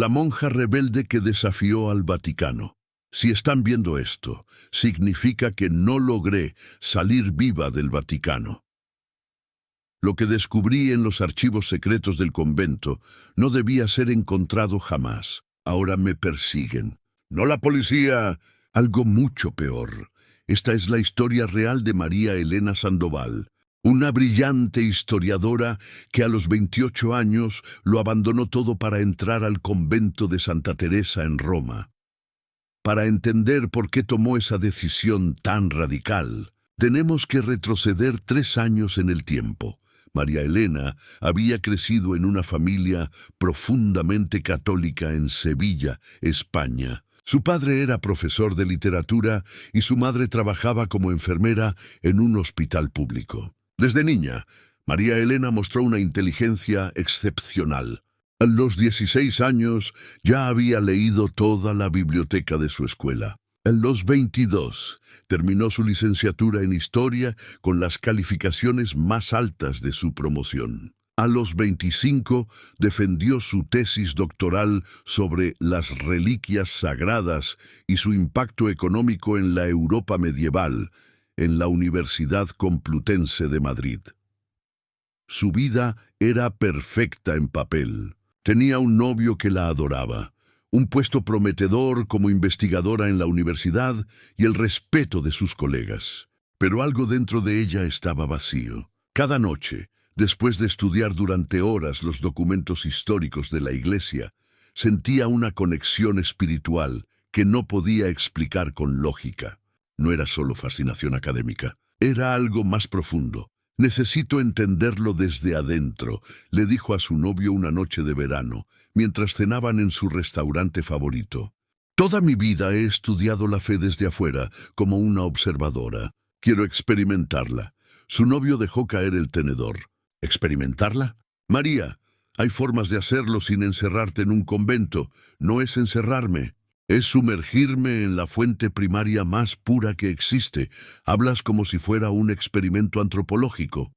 La monja rebelde que desafió al Vaticano. Si están viendo esto, significa que no logré salir viva del Vaticano. Lo que descubrí en los archivos secretos del convento no debía ser encontrado jamás. Ahora me persiguen. No la policía, algo mucho peor. Esta es la historia real de María Elena Sandoval, una brillante historiadora que a los 28 años lo abandonó todo para entrar al convento de Santa Teresa en Roma. Para entender por qué tomó esa decisión tan radical, tenemos que retroceder 3 años en el tiempo. María Elena había crecido en una familia profundamente católica en Sevilla, España. Su padre era profesor de literatura y su madre trabajaba como enfermera en un hospital público. Desde niña, María Elena mostró una inteligencia excepcional. A los 16 años ya había leído toda la biblioteca de su escuela. A los 22 terminó su licenciatura en Historia con las calificaciones más altas de su promoción. A los 25 defendió su tesis doctoral sobre las reliquias sagradas y su impacto económico en la Europa medieval en la Universidad Complutense de Madrid. Su vida era perfecta en papel. Tenía un novio que la adoraba, un puesto prometedor como investigadora en la universidad y el respeto de sus colegas. Pero algo dentro de ella estaba vacío. Cada noche, después de estudiar durante horas los documentos históricos de la Iglesia, sentía una conexión espiritual que no podía explicar con lógica. No era solo fascinación académica, era algo más profundo. «Necesito entenderlo desde adentro», le dijo a su novio una noche de verano, mientras cenaban en su restaurante favorito. «Toda mi vida he estudiado la fe desde afuera, como una observadora. Quiero experimentarla». Su novio dejó caer el tenedor. ¿Experimentarla? «María, hay formas de hacerlo sin encerrarte en un convento. No es encerrarme. Es sumergirme en la fuente primaria más pura que existe. Hablas como si fuera un experimento antropológico».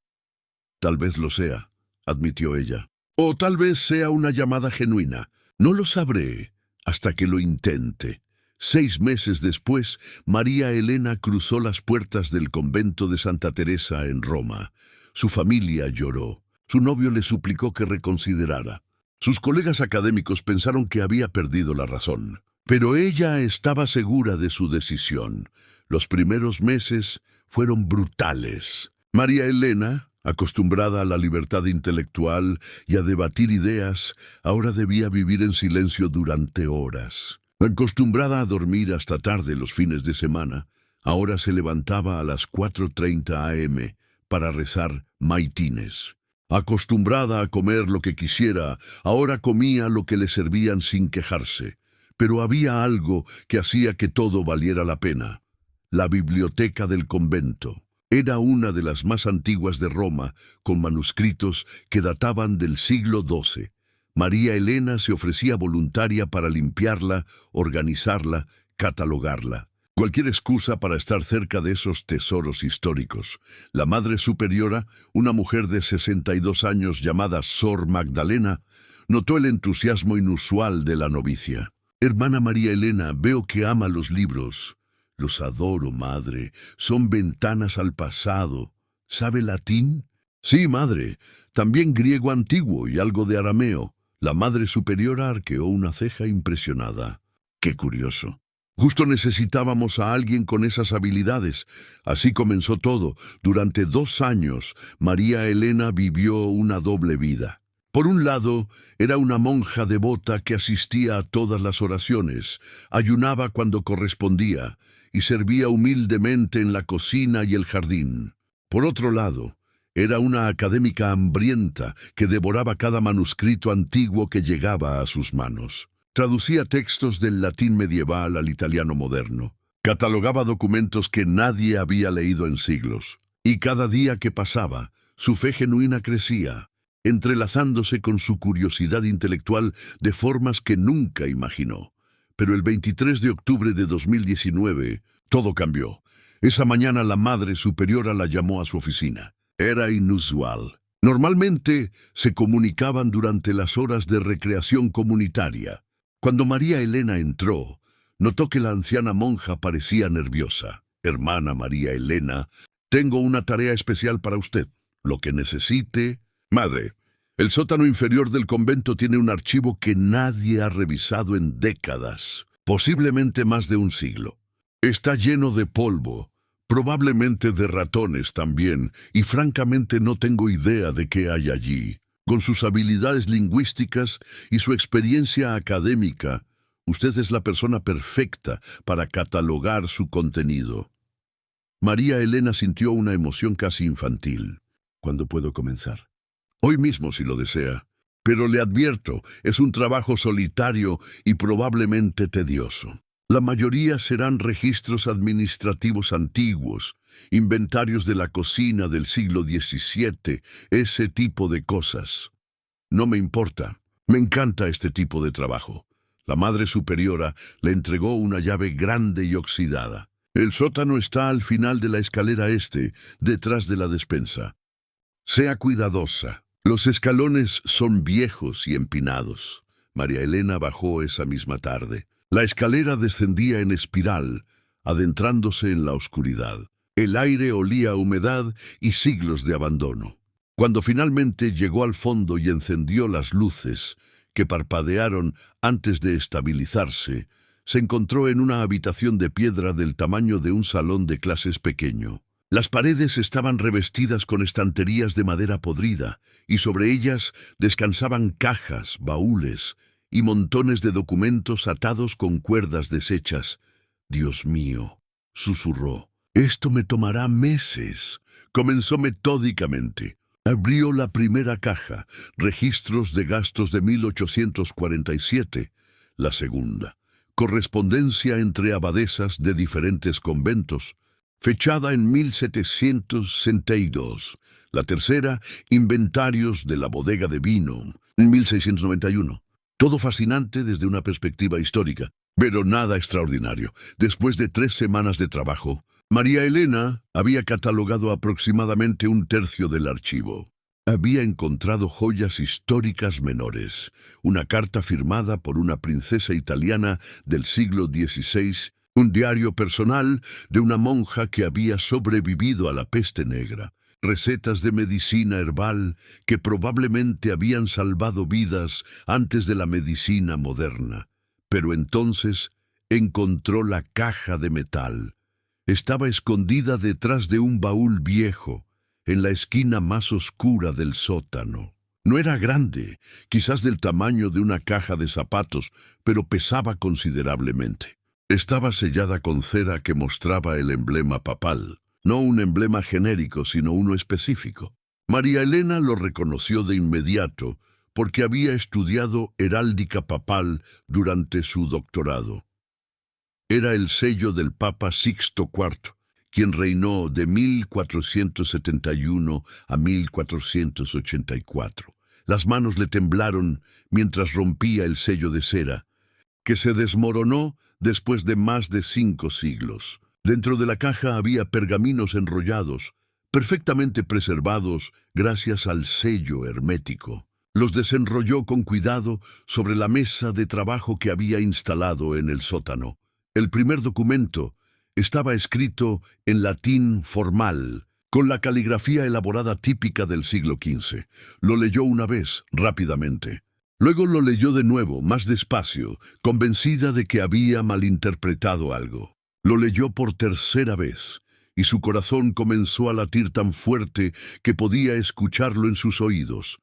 «Tal vez lo sea», admitió ella. «O tal vez sea una llamada genuina. No lo sabré hasta que lo intente». 6 meses después, María Elena cruzó las puertas del convento de Santa Teresa en Roma. Su familia lloró. Su novio le suplicó que reconsiderara. Sus colegas académicos pensaron que había perdido la razón. Pero ella estaba segura de su decisión. Los primeros meses fueron brutales. María Elena, acostumbrada a la libertad intelectual y a debatir ideas, ahora debía vivir en silencio durante horas. Acostumbrada a dormir hasta tarde los fines de semana, ahora se levantaba a las 4:30 a.m. para rezar maitines. Acostumbrada a comer lo que quisiera, ahora comía lo que le servían sin quejarse. Pero había algo que hacía que todo valiera la pena. La biblioteca del convento. Era una de las más antiguas de Roma, con manuscritos que databan del siglo XII. María Elena se ofrecía voluntaria para limpiarla, organizarla, catalogarla. Cualquier excusa para estar cerca de esos tesoros históricos. La Madre Superiora, una mujer de 62 años llamada Sor Magdalena, notó el entusiasmo inusual de la novicia. «Hermana María Elena, veo que ama los libros». «Los adoro, madre. Son ventanas al pasado. ¿Sabe latín?» «Sí, madre. También griego antiguo y algo de arameo». La Madre Superiora arqueó una ceja impresionada. «Qué curioso. Justo necesitábamos a alguien con esas habilidades». Así comenzó todo. Durante 2 años, María Elena vivió una doble vida. Por un lado, era una monja devota que asistía a todas las oraciones, ayunaba cuando correspondía y servía humildemente en la cocina y el jardín. Por otro lado, era una académica hambrienta que devoraba cada manuscrito antiguo que llegaba a sus manos. Traducía textos del latín medieval al italiano moderno. Catalogaba documentos que nadie había leído en siglos. Y cada día que pasaba, su fe genuina crecía, entrelazándose con su curiosidad intelectual de formas que nunca imaginó. Pero el 23 de octubre de 2019, todo cambió. Esa mañana la Madre Superiora la llamó a su oficina. Era inusual. Normalmente se comunicaban durante las horas de recreación comunitaria, Cuando María Elena entró, notó que la anciana monja parecía nerviosa. Hermana María Elena, tengo una tarea especial para usted. Lo que necesite. Madre, el sótano inferior del convento tiene un archivo que nadie ha revisado en décadas, posiblemente más de un siglo. Está lleno de polvo, probablemente de ratones también, y francamente no tengo idea de qué hay allí. Con sus habilidades lingüísticas y su experiencia académica, usted es la persona perfecta para catalogar su contenido. María Elena sintió una emoción casi infantil. ¿Cuándo puedo comenzar? Hoy mismo, si lo desea. Pero le advierto, es un trabajo solitario y probablemente tedioso. La mayoría serán registros administrativos antiguos, inventarios de la cocina del siglo XVII, ese tipo de cosas. No me importa. Me encanta este tipo de trabajo. La Madre Superiora le entregó una llave grande y oxidada. El sótano está al final de la escalera este, detrás de la despensa. Sea cuidadosa. Los escalones son viejos y empinados. María Elena bajó esa misma tarde. La escalera descendía en espiral, adentrándose en la oscuridad. El aire olía a humedad y siglos de abandono. Cuando finalmente llegó al fondo y encendió las luces, que parpadearon antes de estabilizarse, se encontró en una habitación de piedra del tamaño de un salón de clases pequeño. Las paredes estaban revestidas con estanterías de madera podrida, y sobre ellas descansaban cajas, baúles y montones de documentos atados con cuerdas deshechas. «Dios mío», susurró, «esto me tomará meses». Comenzó metódicamente. Abrió la primera caja, registros de gastos de 1847. La segunda, correspondencia entre abadesas de diferentes conventos, fechada en 1762. La tercera, inventarios de la bodega de vino, en 1691. Todo fascinante desde una perspectiva histórica, pero nada extraordinario. Después de 3 semanas de trabajo, María Elena había catalogado aproximadamente un tercio del archivo. Había encontrado joyas históricas menores, una carta firmada por una princesa italiana del siglo XVI, un diario personal de una monja que había sobrevivido a la peste negra, recetas de medicina herbal que probablemente habían salvado vidas antes de la medicina moderna. Pero entonces encontró la caja de metal. Estaba escondida detrás de un baúl viejo, en la esquina más oscura del sótano. No era grande, quizás del tamaño de una caja de zapatos, pero pesaba considerablemente. Estaba sellada con cera que mostraba el emblema papal, no un emblema genérico, sino uno específico. María Elena lo reconoció de inmediato, porque había estudiado heráldica papal durante su doctorado. Era el sello del Papa Sixto IV, quien reinó de 1471 a 1484. Las manos le temblaron mientras rompía el sello de cera, que se desmoronó después de más de 5 siglos. Dentro de la caja había pergaminos enrollados, perfectamente preservados gracias al sello hermético. Los desenrolló con cuidado sobre la mesa de trabajo que había instalado en el sótano. El primer documento estaba escrito en latín formal, con la caligrafía elaborada típica del siglo XV. Lo leyó una vez, rápidamente. Luego lo leyó de nuevo, más despacio, convencida de que había malinterpretado algo. Lo leyó por tercera vez, y su corazón comenzó a latir tan fuerte que podía escucharlo en sus oídos.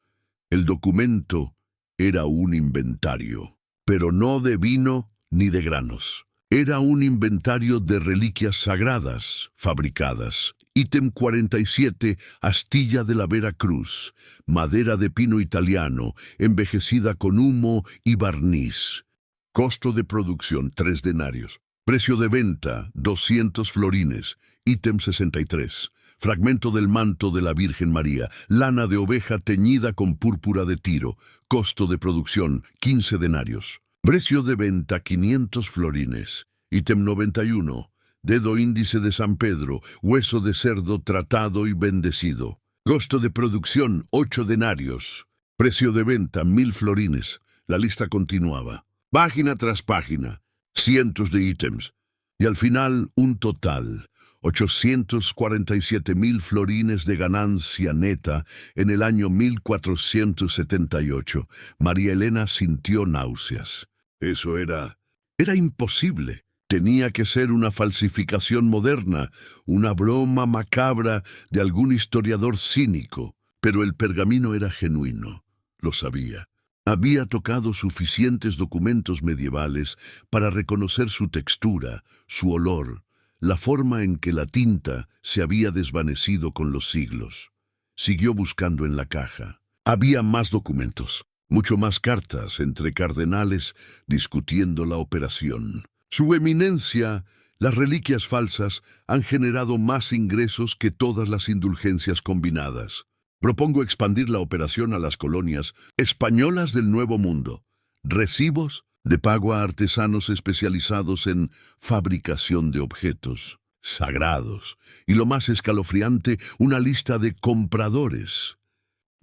El documento era un inventario, pero no de vino ni de granos. Era un inventario de reliquias sagradas fabricadas. Ítem 47, astilla de la Vera Cruz, madera de pino italiano, envejecida con humo y barniz. Costo de producción, 3 denarios. Precio de venta, 200 florines. Ítem 63. Fragmento del manto de la Virgen María, lana de oveja teñida con púrpura de Tiro. Costo de producción, 15 denarios. Precio de venta, 500 florines. Ítem 91. Dedo índice de San Pedro, hueso de cerdo tratado y bendecido. Costo de producción, 8 denarios. Precio de venta, 1000 florines. La lista continuaba. página tras página, cientos de ítems, y al final un total, 847.000 florines de ganancia neta en el año 1478. María Elena sintió náuseas. Eso era imposible. Tenía que ser una falsificación moderna, una broma macabra de algún historiador cínico. Pero el pergamino era genuino, lo sabía. Había tocado suficientes documentos medievales para reconocer su textura, su olor, la forma en que la tinta se había desvanecido con los siglos. Siguió buscando en la caja. Había más documentos, mucho más cartas entre cardenales discutiendo la operación. Su eminencia, las reliquias falsas han generado más ingresos que todas las indulgencias combinadas. Propongo expandir la operación a las colonias españolas del Nuevo Mundo. Recibos de pago a artesanos especializados en fabricación de objetos sagrados. Y lo más escalofriante, una lista de compradores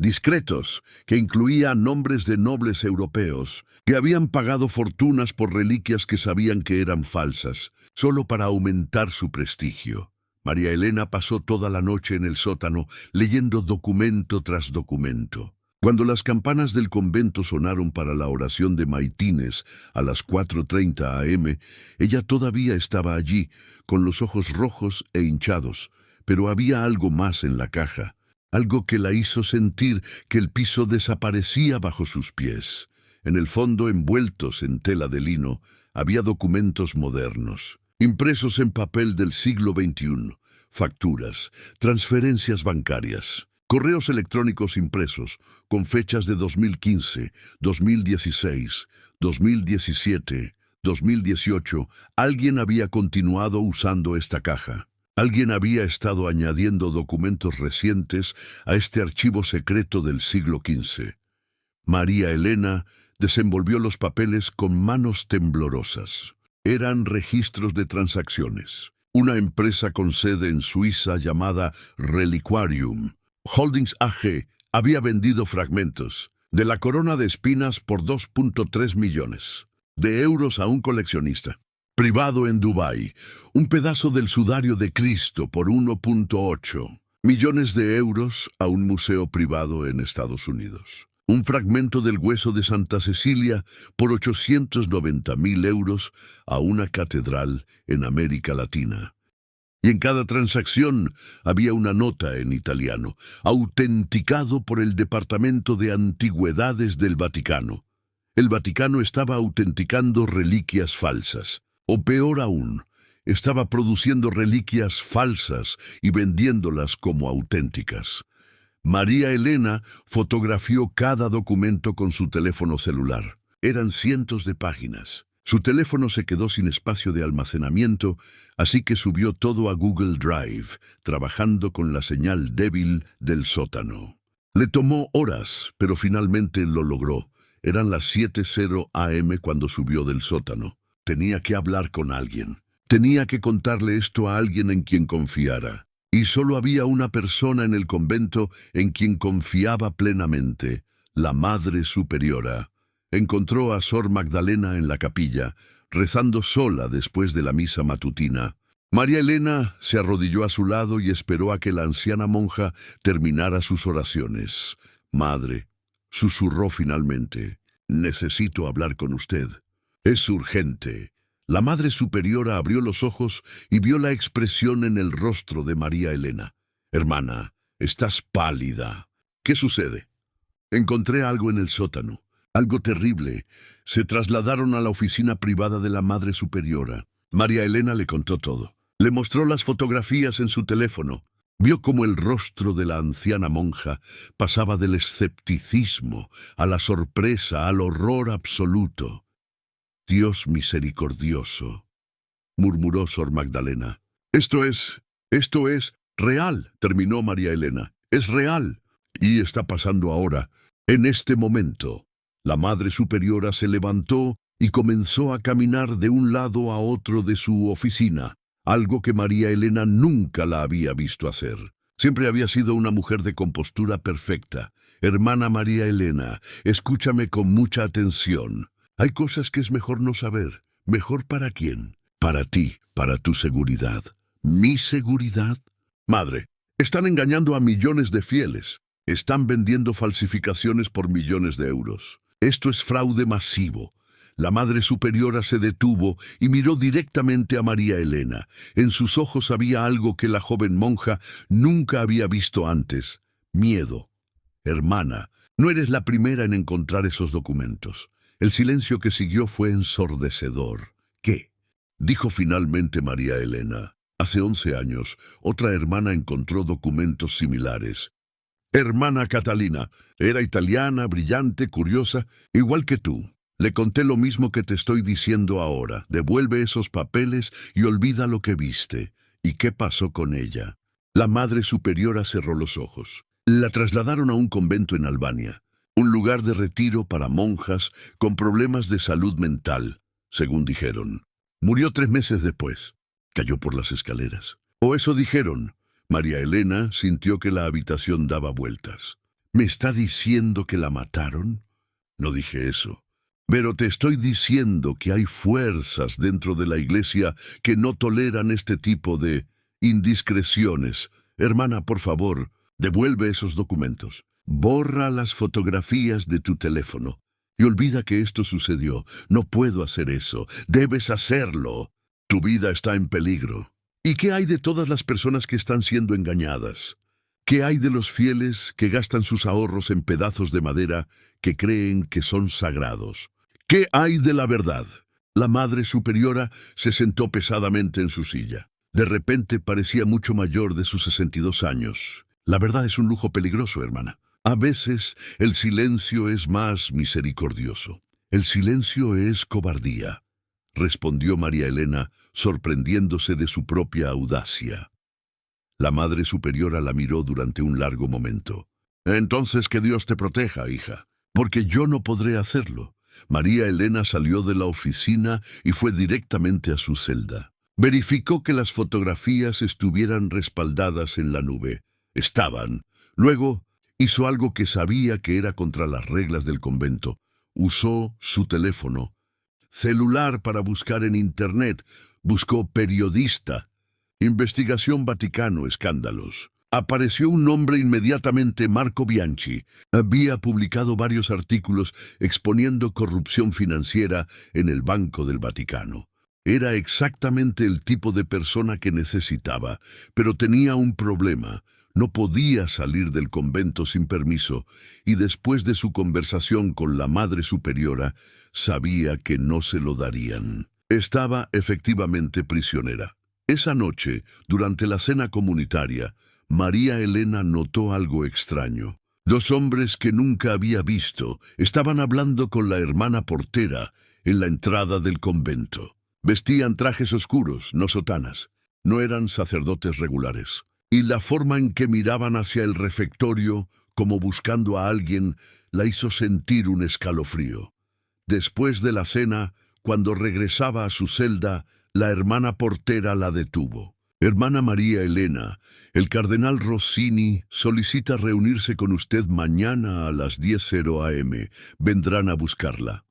discretos, que incluía nombres de nobles europeos, que habían pagado fortunas por reliquias que sabían que eran falsas, solo para aumentar su prestigio. María Elena pasó toda la noche en el sótano, leyendo documento tras documento. Cuando las campanas del convento sonaron para la oración de maitines a las 4:30 a.m., ella todavía estaba allí, con los ojos rojos e hinchados, pero había algo más en la caja. Algo que la hizo sentir que el piso desaparecía bajo sus pies. En el fondo, envueltos en tela de lino, había documentos modernos, impresos en papel del siglo XXI, facturas, transferencias bancarias, correos electrónicos impresos con fechas de 2015, 2016, 2017, 2018. Alguien había continuado usando esta caja. Alguien había estado añadiendo documentos recientes a este archivo secreto del siglo XV. María Elena desenvolvió los papeles con manos temblorosas. Eran registros de transacciones. Una empresa con sede en Suiza llamada Reliquarium Holdings AG había vendido fragmentos de la corona de espinas por 2.3 millones de euros a un coleccionista privado en Dubái, un pedazo del sudario de Cristo por 1.8 millones de euros a un museo privado en Estados Unidos, un fragmento del hueso de Santa Cecilia por 890.000 euros a una catedral en América Latina. Y en cada transacción había una nota en italiano, autenticado por el Departamento de Antigüedades del Vaticano. El Vaticano estaba autenticando reliquias falsas. O peor aún, estaba produciendo reliquias falsas y vendiéndolas como auténticas. María Elena fotografió cada documento con su teléfono celular. Eran cientos de páginas. Su teléfono se quedó sin espacio de almacenamiento, así que subió todo a Google Drive, trabajando con la señal débil del sótano. Le tomó horas, pero finalmente lo logró. Eran las 7:00 a.m. cuando subió del sótano. Tenía que hablar con alguien. Tenía que contarle esto a alguien en quien confiara. Y solo había una persona en el convento en quien confiaba plenamente, la Madre Superiora. Encontró a Sor Magdalena en la capilla, rezando sola después de la misa matutina. María Elena se arrodilló a su lado y esperó a que la anciana monja terminara sus oraciones. «Madre», susurró finalmente, «necesito hablar con usted. Es urgente». La Madre Superiora abrió los ojos y vio la expresión en el rostro de María Elena. «Hermana, estás pálida. ¿Qué sucede?» «Encontré algo en el sótano. Algo terrible. Se trasladaron a la oficina privada de la Madre Superiora». María Elena le contó todo. Le mostró las fotografías en su teléfono. Vio cómo el rostro de la anciana monja pasaba del escepticismo a la sorpresa, al horror absoluto. «Dios misericordioso», murmuró Sor Magdalena. Esto es real», terminó María Elena. «Es real. Y está pasando ahora, en este momento». La Madre Superiora se levantó y comenzó a caminar de un lado a otro de su oficina, algo que María Elena nunca la había visto hacer. Siempre había sido una mujer de compostura perfecta. «Hermana María Elena, escúchame con mucha atención. Hay cosas que es mejor no saber. ¿Mejor para quién? Para ti, para tu seguridad. ¿Mi seguridad? Madre, están engañando a millones de fieles. Están vendiendo falsificaciones por millones de euros. Esto es fraude masivo. La Madre Superiora se detuvo y miró directamente a María Elena. En sus ojos había algo que la joven monja nunca había visto antes: miedo. Hermana, no eres la primera en encontrar esos documentos. El silencio que siguió fue ensordecedor. ¿Qué? Dijo finalmente María Elena. Hace 11 años, otra hermana encontró documentos similares. Hermana Catalina, era italiana, brillante, curiosa, igual que tú. Le conté lo mismo que te estoy diciendo ahora. Devuelve esos papeles y olvida lo que viste. ¿Y qué pasó con ella? La Madre Superiora cerró los ojos. La trasladaron a un convento en Albania, un lugar de retiro para monjas con problemas de salud mental, según dijeron. Murió 3 meses después. Cayó por las escaleras. O eso dijeron. María Elena sintió que la habitación daba vueltas. ¿Me está diciendo que la mataron? No dije eso. Pero te estoy diciendo que hay fuerzas dentro de la iglesia que no toleran este tipo de indiscreciones. Hermana, por favor, devuelve esos documentos. Borra las fotografías de tu teléfono. Y olvida que esto sucedió. No puedo hacer eso. Debes hacerlo. Tu vida está en peligro. ¿Y qué hay de todas las personas que están siendo engañadas? ¿Qué hay de los fieles que gastan sus ahorros en pedazos de madera que creen que son sagrados? ¿Qué hay de la verdad? La Madre Superiora se sentó pesadamente en su silla. De repente parecía mucho mayor de sus 62 años. La verdad es un lujo peligroso, hermana. A veces el silencio es más misericordioso. El silencio es cobardía, respondió María Elena, sorprendiéndose de su propia audacia. La Madre Superiora la miró durante un largo momento. Entonces que Dios te proteja, hija, porque yo no podré hacerlo. María Elena salió de la oficina y fue directamente a su celda. Verificó que las fotografías estuvieran respaldadas en la nube. Estaban. Luego hizo algo que sabía que era contra las reglas del convento. Usó su teléfono celular para buscar en Internet. Buscó periodista. Investigación Vaticano, escándalos. Apareció un nombre inmediatamente: Marco Bianchi. Había publicado varios artículos exponiendo corrupción financiera en el Banco del Vaticano. Era exactamente el tipo de persona que necesitaba, pero tenía un problema. No podía salir del convento sin permiso, y después de su conversación con la Madre Superiora, sabía que no se lo darían. Estaba efectivamente prisionera. Esa noche, durante la cena comunitaria, María Elena notó algo extraño. 2 hombres que nunca había visto estaban hablando con la hermana portera en la entrada del convento. Vestían trajes oscuros, no sotanas. No eran sacerdotes regulares. Y la forma en que miraban hacia el refectorio, como buscando a alguien, la hizo sentir un escalofrío. Después de la cena, cuando regresaba a su celda, la hermana portera la detuvo. Hermana María Elena, el cardenal Rossini solicita reunirse con usted mañana a las 10:00 a.m. Vendrán a buscarla.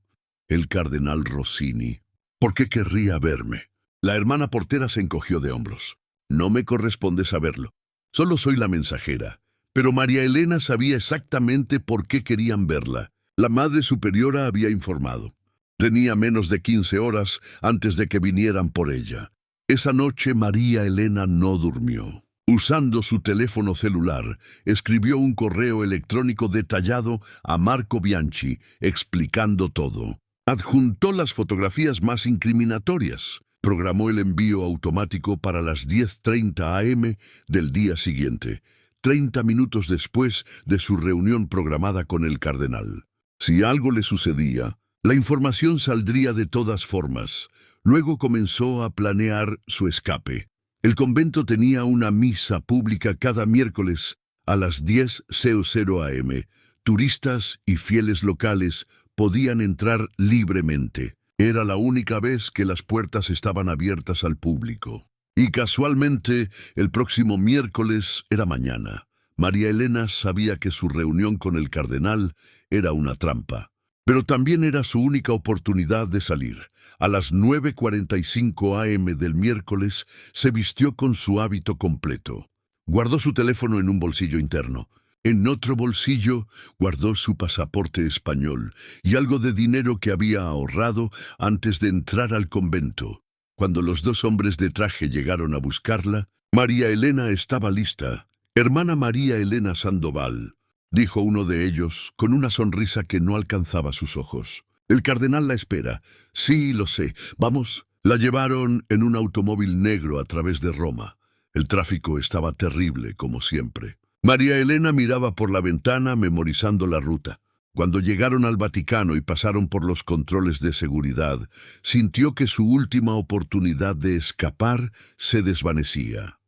El cardenal Rossini. ¿Por qué querría verme? La hermana portera se encogió de hombros. No me corresponde saberlo. Solo soy la mensajera. Pero María Elena sabía exactamente por qué querían verla. La Madre Superiora había informado. Tenía menos de 15 horas antes de que vinieran por ella. Esa noche María Elena no durmió. Usando su teléfono celular, escribió un correo electrónico detallado a Marco Bianchi, explicando todo. Adjuntó las fotografías más incriminatorias. Programó el envío automático para las 10:30 a.m. del día siguiente, 30 minutos después de su reunión programada con el cardenal. Si algo le sucedía, la información saldría de todas formas. Luego comenzó a planear su escape. El convento tenía una misa pública cada miércoles a las 10:00 a.m. Turistas y fieles locales podían entrar libremente. Era la única vez que las puertas estaban abiertas al público. Y casualmente, el próximo miércoles era mañana. María Elena sabía que su reunión con el cardenal era una trampa. Pero también era su única oportunidad de salir. A las 9:45 a.m. del miércoles se vistió con su hábito completo. Guardó su teléfono en un bolsillo interno. En otro bolsillo guardó su pasaporte español y algo de dinero que había ahorrado antes de entrar al convento. Cuando los dos hombres de traje llegaron a buscarla, María Elena estaba lista. «Hermana María Elena Sandoval», dijo uno de ellos, con una sonrisa que no alcanzaba sus ojos. «El cardenal la espera». «Sí, lo sé. Vamos». La llevaron en un automóvil negro a través de Roma. El tráfico estaba terrible, como siempre. María Elena miraba por la ventana, memorizando la ruta. Cuando llegaron al Vaticano y pasaron por los controles de seguridad, sintió que su última oportunidad de escapar se desvanecía.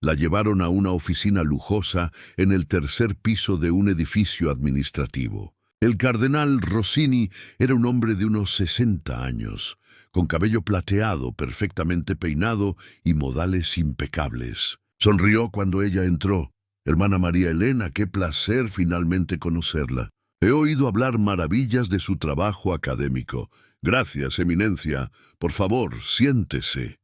La llevaron a una oficina lujosa en el tercer piso de un edificio administrativo. El cardenal Rossini era un hombre de unos 60 años, con cabello plateado, perfectamente peinado y modales impecables. Sonrió cuando ella entró. «Hermana María Elena, qué placer finalmente conocerla. He oído hablar maravillas de su trabajo académico. Gracias, Eminencia. Por favor, siéntese».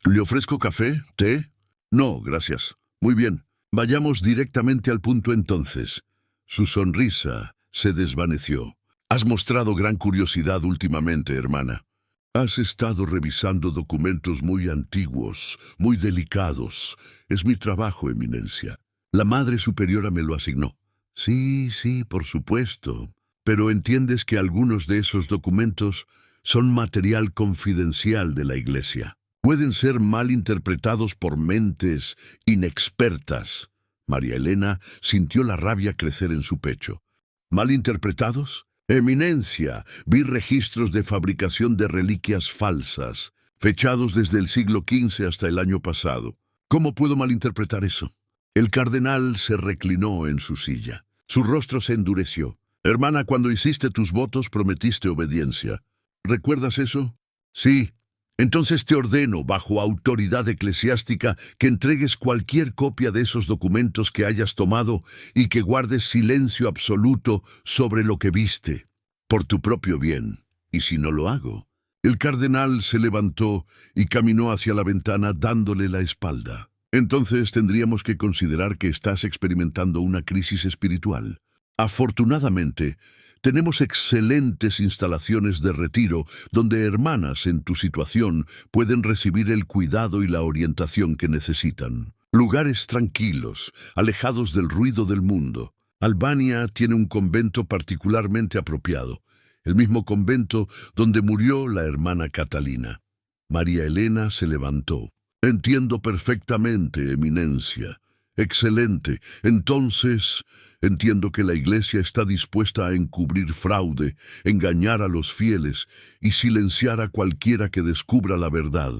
«¿Le ofrezco café? ¿Té?» «No, gracias». «Muy bien. Vayamos directamente al punto entonces». Su sonrisa se desvaneció. «Has mostrado gran curiosidad últimamente, hermana. Has estado revisando documentos muy antiguos, muy delicados. Es mi trabajo, Eminencia. La Madre Superiora me lo asignó». «Sí, por supuesto. Pero entiendes que algunos de esos documentos son material confidencial de la Iglesia. Pueden ser mal interpretados por mentes inexpertas». María Elena sintió la rabia crecer en su pecho. «¿Mal interpretados? Eminencia, vi registros de fabricación de reliquias falsas, fechados desde el siglo XV hasta el año pasado. ¿Cómo puedo malinterpretar eso?» El cardenal se reclinó en su silla. Su rostro se endureció. «Hermana, cuando hiciste tus votos prometiste obediencia. ¿Recuerdas eso?» «Sí». «Entonces te ordeno, bajo autoridad eclesiástica, que entregues cualquier copia de esos documentos que hayas tomado y que guardes silencio absoluto sobre lo que viste, por tu propio bien. ¿Y si no lo hago?» El cardenal se levantó y caminó hacia la ventana dándole la espalda. «Entonces tendríamos que considerar que estás experimentando una crisis espiritual. Afortunadamente, tenemos excelentes instalaciones de retiro donde hermanas en tu situación pueden recibir el cuidado y la orientación que necesitan. Lugares tranquilos, alejados del ruido del mundo. Albania tiene un convento particularmente apropiado, el mismo convento donde murió la hermana Catalina». María Elena se levantó. «Entiendo perfectamente, Eminencia. Excelente. Entonces, entiendo que la Iglesia está dispuesta a encubrir fraude, engañar a los fieles y silenciar a cualquiera que descubra la verdad,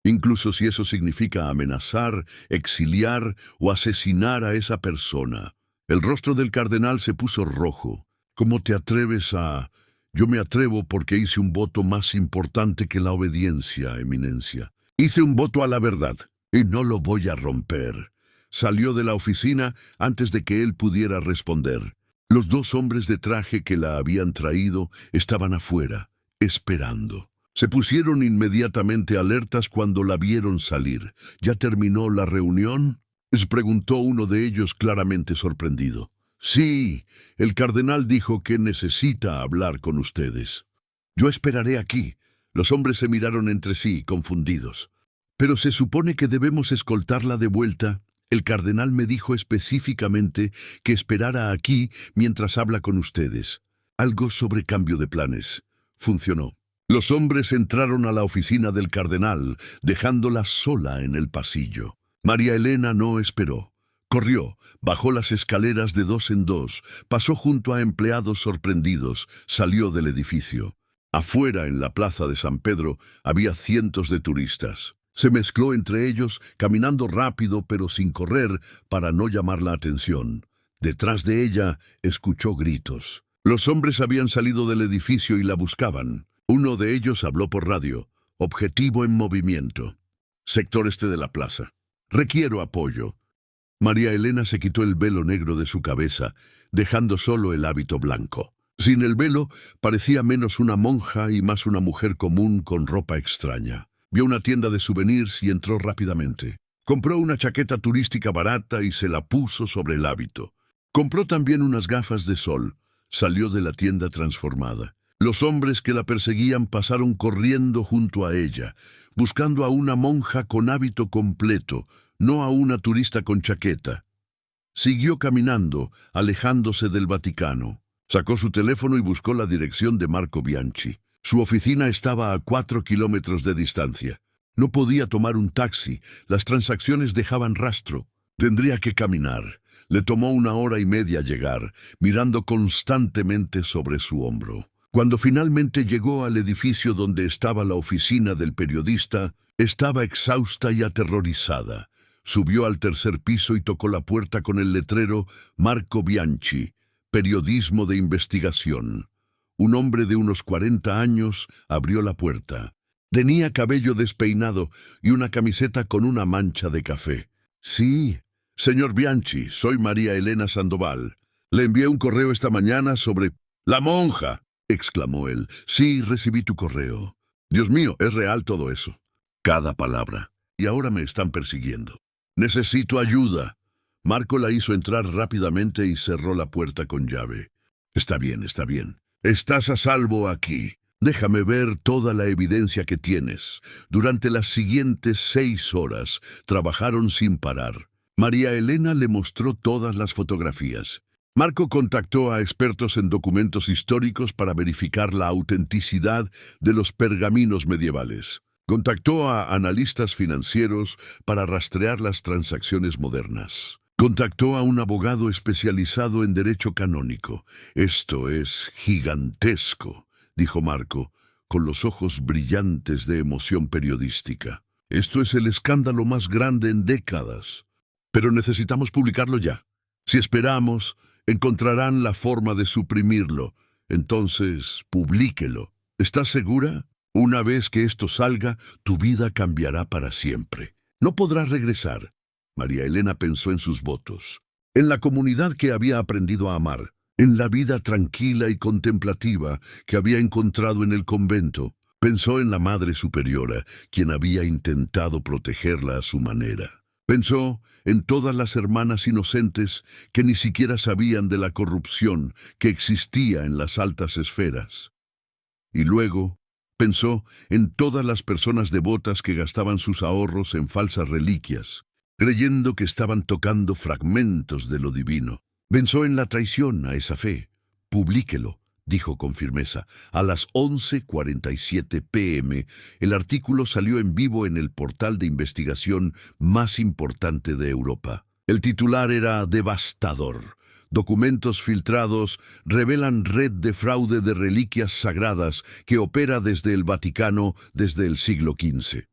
incluso si eso significa amenazar, exiliar o asesinar a esa persona». El rostro del cardenal se puso rojo. «¿Cómo te atreves a...?» «Yo me atrevo porque hice un voto más importante que la obediencia, Eminencia. Hice un voto a la verdad, y no lo voy a romper». Salió de la oficina antes de que él pudiera responder. Los dos hombres de traje que la habían traído estaban afuera, esperando. Se pusieron inmediatamente alertas cuando la vieron salir. «¿Ya terminó la reunión?», les preguntó uno de ellos claramente sorprendido. «Sí, el cardenal dijo que necesita hablar con ustedes». «Yo esperaré aquí». Los hombres se miraron entre sí, confundidos. «Pero se supone que debemos escoltarla de vuelta. El cardenal me dijo específicamente que esperara aquí mientras habla con ustedes». Algo sobre cambio de planes. Funcionó. Los hombres entraron a la oficina del cardenal, dejándola sola en el pasillo. María Elena no esperó. Corrió, bajó las escaleras de dos en dos, pasó junto a empleados sorprendidos, salió del edificio. Afuera, en la plaza de San Pedro, había cientos de turistas. Se mezcló entre ellos, caminando rápido pero sin correr para no llamar la atención. Detrás de ella, escuchó gritos. Los hombres habían salido del edificio y la buscaban. Uno de ellos habló por radio. «Objetivo en movimiento. Sector este de la plaza. Requiero apoyo». María Elena se quitó el velo negro de su cabeza, dejando solo el hábito blanco. Sin el velo, parecía menos una monja y más una mujer común con ropa extraña. Vio una tienda de souvenirs y entró rápidamente. Compró una chaqueta turística barata y se la puso sobre el hábito. Compró también unas gafas de sol. Salió de la tienda transformada. Los hombres que la perseguían pasaron corriendo junto a ella, buscando a una monja con hábito completo, no a una turista con chaqueta. Siguió caminando, alejándose del Vaticano. Sacó su teléfono y buscó la dirección de Marco Bianchi. Su oficina estaba a 4 kilómetros de distancia. No podía tomar un taxi, las transacciones dejaban rastro. Tendría que caminar. Le tomó 1 hora y media llegar, mirando constantemente sobre su hombro. Cuando finalmente llegó al edificio donde estaba la oficina del periodista, estaba exhausta y aterrorizada. Subió al 3er piso y tocó la puerta con el letrero Marco Bianchi, periodismo de investigación. Un hombre de unos 40 años abrió la puerta. Tenía cabello despeinado y una camiseta con una mancha de café. Sí, señor Bianchi, soy María Elena Sandoval. Le envié un correo esta mañana sobre... ¡La monja!, exclamó él. Sí, recibí tu correo. Dios mío, es real todo eso. Cada palabra. Y ahora me están persiguiendo. Necesito ayuda. Marco la hizo entrar rápidamente y cerró la puerta con llave. Está bien, está bien. Estás a salvo aquí. Déjame ver toda la evidencia que tienes. Durante las siguientes 6 horas trabajaron sin parar. María Elena le mostró todas las fotografías. Marco contactó a expertos en documentos históricos para verificar la autenticidad de los pergaminos medievales. Contactó a analistas financieros para rastrear las transacciones modernas. Contactó a un abogado especializado en derecho canónico. Esto es gigantesco, dijo Marco, con los ojos brillantes de emoción periodística. Esto es el escándalo más grande en décadas. Pero necesitamos publicarlo ya. Si esperamos, encontrarán la forma de suprimirlo. Entonces, publíquelo. ¿Estás segura? Una vez que esto salga, tu vida cambiará para siempre. No podrás regresar. María Elena pensó en sus votos, en la comunidad que había aprendido a amar, en la vida tranquila y contemplativa que había encontrado en el convento. Pensó en la Madre Superiora, quien había intentado protegerla a su manera. Pensó en todas las hermanas inocentes que ni siquiera sabían de la corrupción que existía en las altas esferas. Y luego pensó en todas las personas devotas que gastaban sus ahorros en falsas reliquias, creyendo que estaban tocando fragmentos de lo divino. Pensó en la traición a esa fe. Publíquelo, dijo con firmeza. A las 11:47 p.m., el artículo salió en vivo en el portal de investigación más importante de Europa. El titular era devastador. Documentos filtrados revelan red de fraude de reliquias sagradas que opera desde el Vaticano desde el siglo XV.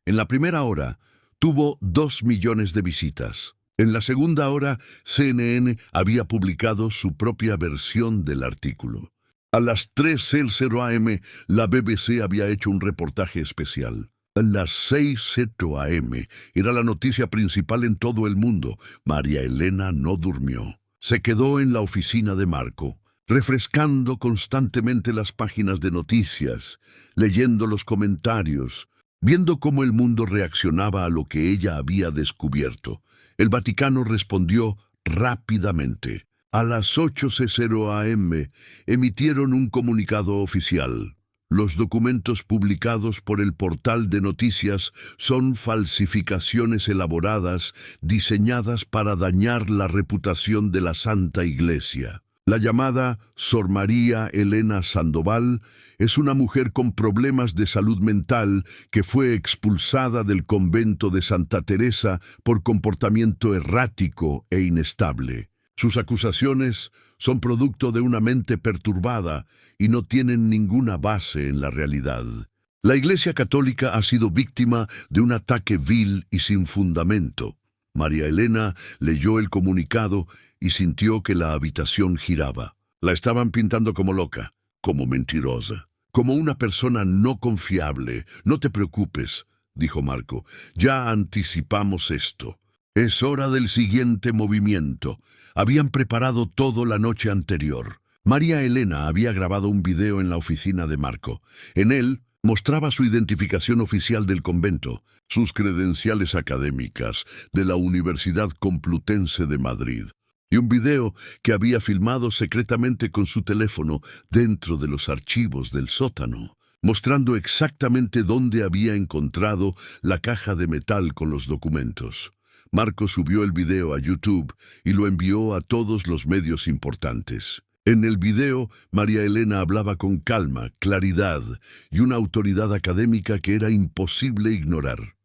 En la primera hora, tuvo 2 millones de visitas. En la segunda hora, CNN había publicado su propia versión del artículo. A las 3:00 am, la BBC había hecho un reportaje especial. A las 6:00 am, era la noticia principal en todo el mundo. María Elena no durmió. Se quedó en la oficina de Marco, refrescando constantemente las páginas de noticias, leyendo los comentarios, viendo cómo el mundo reaccionaba a lo que ella había descubierto. El Vaticano respondió rápidamente. A las 8:00 am emitieron un comunicado oficial. Los documentos publicados por el portal de noticias son falsificaciones elaboradas diseñadas para dañar la reputación de la Santa Iglesia. La llamada Sor María Elena Sandoval es una mujer con problemas de salud mental que fue expulsada del convento de Santa Teresa por comportamiento errático e inestable. Sus acusaciones son producto de una mente perturbada y no tienen ninguna base en la realidad. La Iglesia Católica ha sido víctima de un ataque vil y sin fundamento. María Elena leyó el comunicado y sintió que la habitación giraba. La estaban pintando como loca, como mentirosa, como una persona no confiable. No te preocupes, dijo Marco. Ya anticipamos esto. Es hora del siguiente movimiento. Habían preparado todo la noche anterior. María Elena había grabado un video en la oficina de Marco. En él mostraba su identificación oficial del convento, sus credenciales académicas de la Universidad Complutense de Madrid, y un video que había filmado secretamente con su teléfono dentro de los archivos del sótano, mostrando exactamente dónde había encontrado la caja de metal con los documentos. Marco subió el video a YouTube y lo envió a todos los medios importantes. En el video, María Elena hablaba con calma, claridad y una autoridad académica que era imposible ignorar.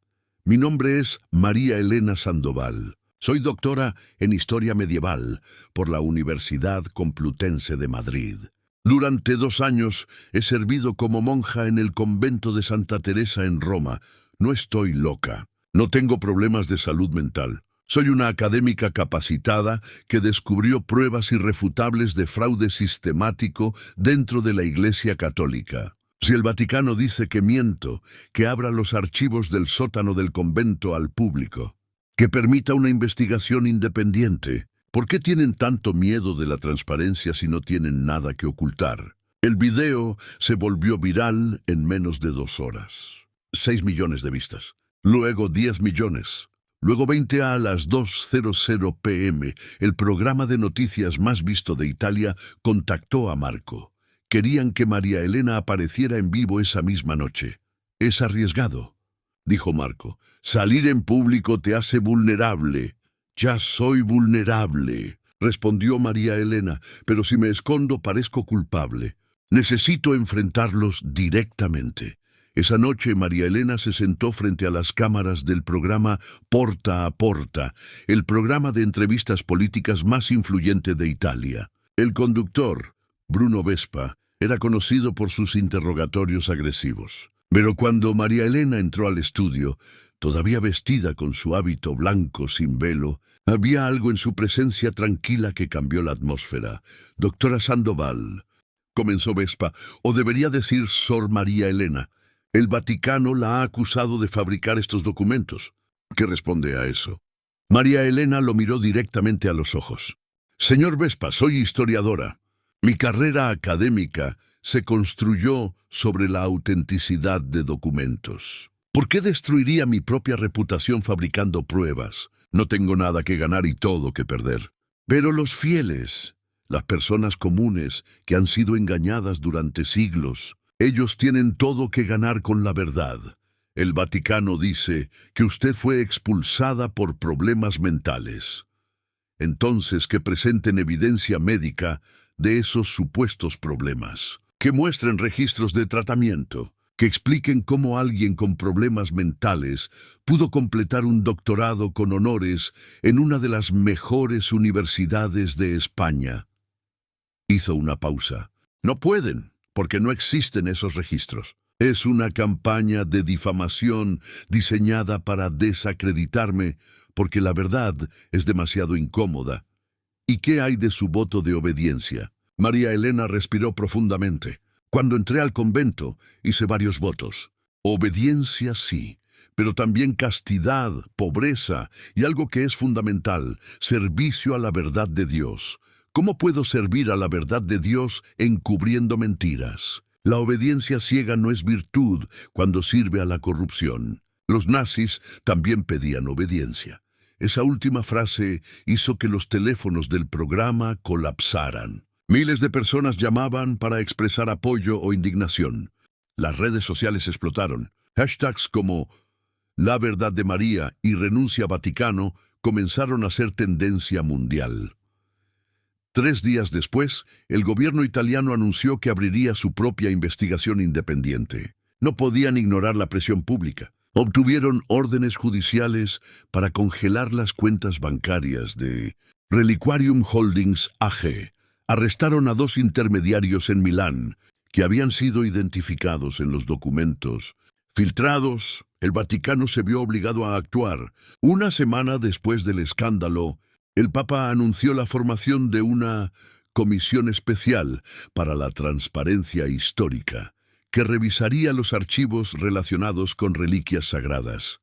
Mi nombre es María Elena Sandoval. Soy doctora en Historia Medieval por la Universidad Complutense de Madrid. Durante 2 años he servido como monja en el convento de Santa Teresa en Roma. No estoy loca. No tengo problemas de salud mental. Soy una académica capacitada que descubrió pruebas irrefutables de fraude sistemático dentro de la Iglesia Católica. Si el Vaticano dice que miento, que abra los archivos del sótano del convento al público, que permita una investigación independiente, ¿por qué tienen tanto miedo de la transparencia si no tienen nada que ocultar? El video se volvió viral en menos de 2 horas. 6 millones de vistas. Luego 10 millones. Luego 20 a las 2:00 p.m., el programa de noticias más visto de Italia contactó a Marco. Querían que María Elena apareciera en vivo esa misma noche. Es arriesgado, dijo Marco. Salir en público te hace vulnerable. Ya soy vulnerable, respondió María Elena, pero si me escondo parezco culpable. Necesito enfrentarlos directamente. Esa noche María Elena se sentó frente a las cámaras del programa Porta a Porta, el programa de entrevistas políticas más influyente de Italia. El conductor, Bruno Vespa, era conocido por sus interrogatorios agresivos. Pero cuando María Elena entró al estudio, todavía vestida con su hábito blanco sin velo, había algo en su presencia tranquila que cambió la atmósfera. Doctora Sandoval, comenzó Vespa, o debería decir Sor María Elena. El Vaticano la ha acusado de fabricar estos documentos. ¿Qué responde a eso? María Elena lo miró directamente a los ojos. Señor Vespa, soy historiadora. Mi carrera académica se construyó sobre la autenticidad de documentos. ¿Por qué destruiría mi propia reputación fabricando pruebas? No tengo nada que ganar y todo que perder. Pero los fieles, las personas comunes que han sido engañadas durante siglos, ellos tienen todo que ganar con la verdad. El Vaticano dice que usted fue expulsada por problemas mentales. Entonces, que presenten evidencia médica de esos supuestos problemas. Que muestren registros de tratamiento. Que expliquen cómo alguien con problemas mentales pudo completar un doctorado con honores en una de las mejores universidades de España. Hizo una pausa. No pueden, porque no existen esos registros. Es una campaña de difamación diseñada para desacreditarme, porque la verdad es demasiado incómoda. ¿Y qué hay de su voto de obediencia? María Elena respiró profundamente. Cuando entré al convento, hice varios votos. Obediencia sí, pero también castidad, pobreza y algo que es fundamental, servicio a la verdad de Dios. ¿Cómo puedo servir a la verdad de Dios encubriendo mentiras? La obediencia ciega no es virtud cuando sirve a la corrupción. Los nazis también pedían obediencia. Esa última frase hizo que los teléfonos del programa colapsaran. Miles de personas llamaban para expresar apoyo o indignación. Las redes sociales explotaron. Hashtags como La Verdad de María y Renuncia Vaticano comenzaron a ser tendencia mundial. 3 días después, el gobierno italiano anunció que abriría su propia investigación independiente. No podían ignorar la presión pública. Obtuvieron órdenes judiciales para congelar las cuentas bancarias de Reliquarium Holdings AG. Arrestaron a 2 intermediarios en Milán, que habían sido identificados en los documentos filtrados. El Vaticano se vio obligado a actuar. Una semana después del escándalo, el Papa anunció la formación de una comisión especial para la transparencia histórica, que revisaría los archivos relacionados con reliquias sagradas.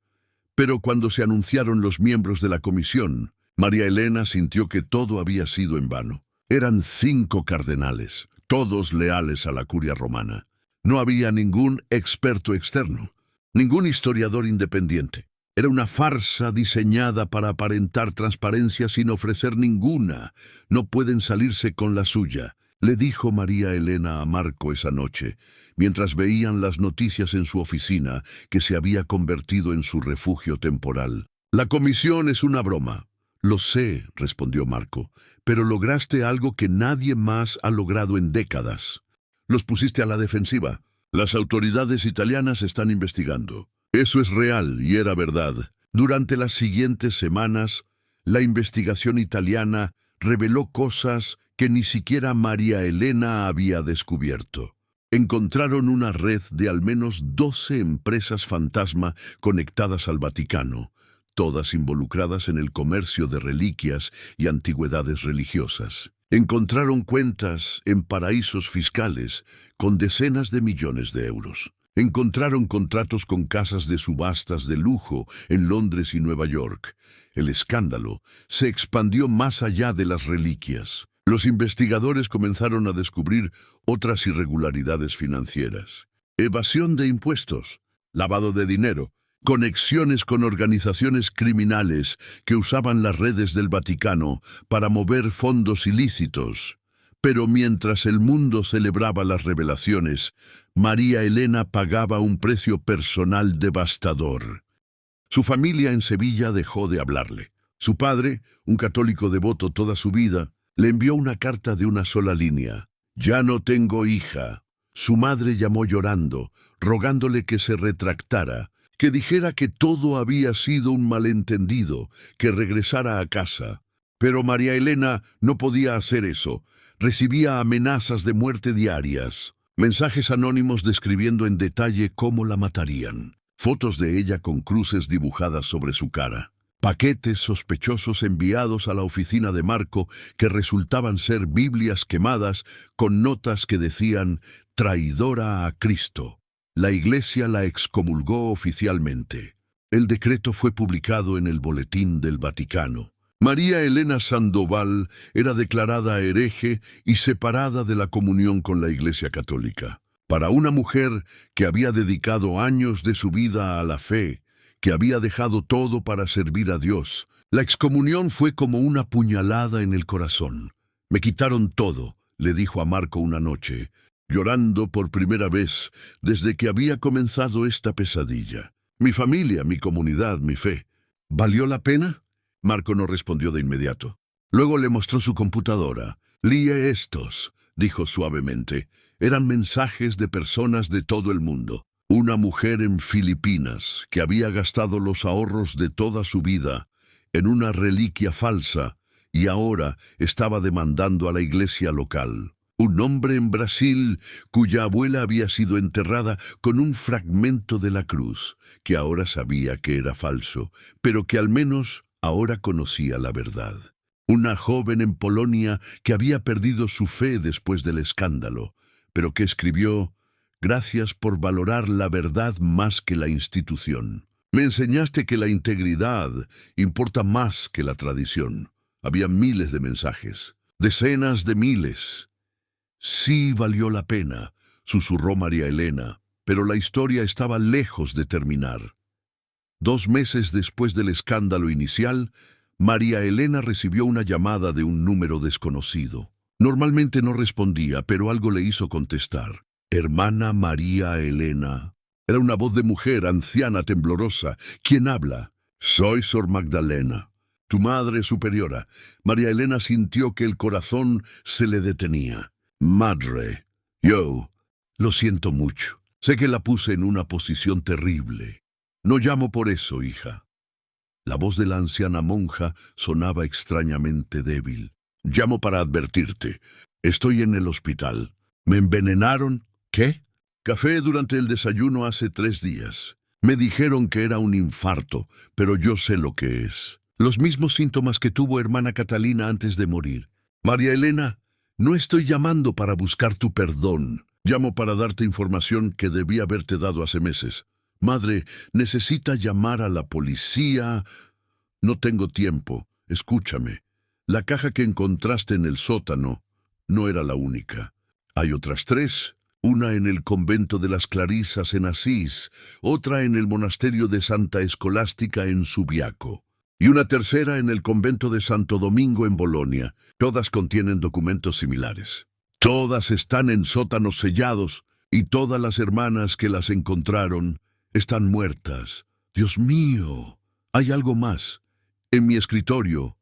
Pero cuando se anunciaron los miembros de la comisión, María Elena sintió que todo había sido en vano. Eran 5 cardenales, todos leales a la curia romana. No había ningún experto externo, ningún historiador independiente. Era una farsa diseñada para aparentar transparencia sin ofrecer ninguna. No pueden salirse con la suya, le dijo María Elena a Marco esa noche, mientras veían las noticias en su oficina, que se había convertido en su refugio temporal. La comisión es una broma. Lo sé, respondió Marco, pero lograste algo que nadie más ha logrado en décadas. Los pusiste a la defensiva. Las autoridades italianas están investigando. Eso es real y era verdad. Durante las siguientes semanas, la investigación italiana reveló cosas que ni siquiera María Elena había descubierto. Encontraron una red de al menos 12 empresas fantasma conectadas al Vaticano, todas involucradas en el comercio de reliquias y antigüedades religiosas. Encontraron cuentas en paraísos fiscales con decenas de millones de euros. Encontraron contratos con casas de subastas de lujo en Londres y Nueva York. El escándalo se expandió más allá de las reliquias. Los investigadores comenzaron a descubrir otras irregularidades financieras. Evasión de impuestos, lavado de dinero, conexiones con organizaciones criminales que usaban las redes del Vaticano para mover fondos ilícitos. Pero mientras el mundo celebraba las revelaciones, María Elena pagaba un precio personal devastador. Su familia en Sevilla dejó de hablarle. Su padre, un católico devoto toda su vida, le envió una carta de una sola línea. «Ya no tengo hija». Su madre llamó llorando, rogándole que se retractara, que dijera que todo había sido un malentendido, que regresara a casa. Pero María Elena no podía hacer eso. Recibía amenazas de muerte diarias, mensajes anónimos describiendo en detalle cómo la matarían, fotos de ella con cruces dibujadas sobre su cara, paquetes sospechosos enviados a la oficina de Marco que resultaban ser Biblias quemadas con notas que decían «traidora a Cristo». La Iglesia la excomulgó oficialmente. El decreto fue publicado en el Boletín del Vaticano. María Elena Sandoval era declarada hereje y separada de la comunión con la Iglesia Católica. Para una mujer que había dedicado años de su vida a la fe, que había dejado todo para servir a Dios, la excomunión fue como una puñalada en el corazón. «Me quitaron todo», le dijo a Marco una noche, llorando por primera vez desde que había comenzado esta pesadilla. «Mi familia, mi comunidad, mi fe. ¿Valió la pena?». Marco no respondió de inmediato. Luego le mostró su computadora. «Lee estos», dijo suavemente. Eran mensajes de personas de todo el mundo. Una mujer en Filipinas que había gastado los ahorros de toda su vida en una reliquia falsa y ahora estaba demandando a la iglesia local. Un hombre en Brasil cuya abuela había sido enterrada con un fragmento de la cruz, que ahora sabía que era falso, pero que al menos ahora conocía la verdad. Una joven en Polonia que había perdido su fe después del escándalo, pero que escribió: «Gracias por valorar la verdad más que la institución. Me enseñaste que la integridad importa más que la tradición». Había miles de mensajes, decenas de miles. «Sí valió la pena», susurró María Elena, pero la historia estaba lejos de terminar. 2 meses después del escándalo inicial, María Elena recibió una llamada de un número desconocido. Normalmente no respondía, pero algo le hizo contestar. «Hermana María Elena». Era una voz de mujer, anciana, temblorosa. «¿Quién habla?» «Soy Sor Magdalena, tu madre superiora». María Elena sintió que el corazón se le detenía. «Madre, yo lo siento mucho. Sé que la puse en una posición terrible. No llamo por eso, hija». La voz de la anciana monja sonaba extrañamente débil. «Llamo para advertirte. Estoy en el hospital. ¿Me envenenaron?» «¿Qué?» «Café durante el desayuno hace 3 días. Me dijeron que era un infarto, pero yo sé lo que es. Los mismos síntomas que tuvo hermana Catalina antes de morir. María Elena, no estoy llamando para buscar tu perdón. Llamo para darte información que debí haberte dado hace meses. Madre, necesita llamar a la policía». «No tengo tiempo. Escúchame. La caja que encontraste en el sótano no era la única. Hay otras 3, una en el convento de las Clarisas en Asís, otra en el monasterio de Santa Escolástica en Subiaco, y una tercera en el convento de Santo Domingo en Bolonia. Todas contienen documentos similares. Todas están en sótanos sellados, y todas las hermanas que las encontraron están muertas. Dios mío, hay algo más. En mi escritorio,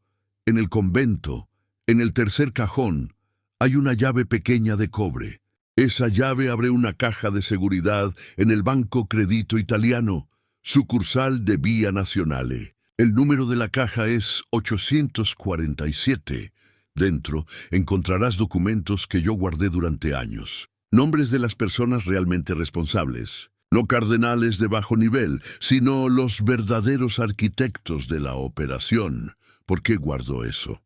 en el convento, en el tercer cajón, hay una llave pequeña de cobre. Esa llave abre una caja de seguridad en el Banco Credito Italiano, sucursal de Vía Nazionale. El número de la caja es 847. Dentro encontrarás documentos que yo guardé durante años. Nombres de las personas realmente responsables. No cardenales de bajo nivel, sino los verdaderos arquitectos de la operación. ¿Por qué guardó eso?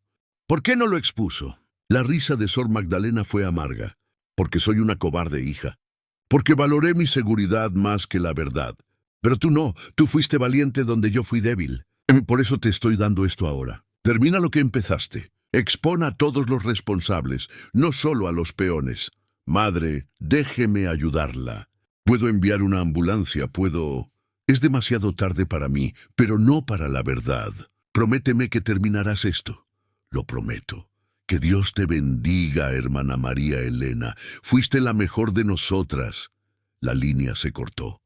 ¿Por qué no lo expuso? La risa de Sor Magdalena fue amarga. Porque soy una cobarde hija. Porque valoré mi seguridad más que la verdad. Pero tú no, tú fuiste valiente donde yo fui débil. Por eso te estoy dando esto ahora. Termina lo que empezaste. Expon a todos los responsables, no solo a los peones. Madre, déjeme ayudarla. Puedo enviar una ambulancia, puedo... Es demasiado tarde para mí, pero no para la verdad. Prométeme que terminarás esto. Lo prometo. Que Dios te bendiga, hermana María Elena. Fuiste la mejor de nosotras. La línea se cortó.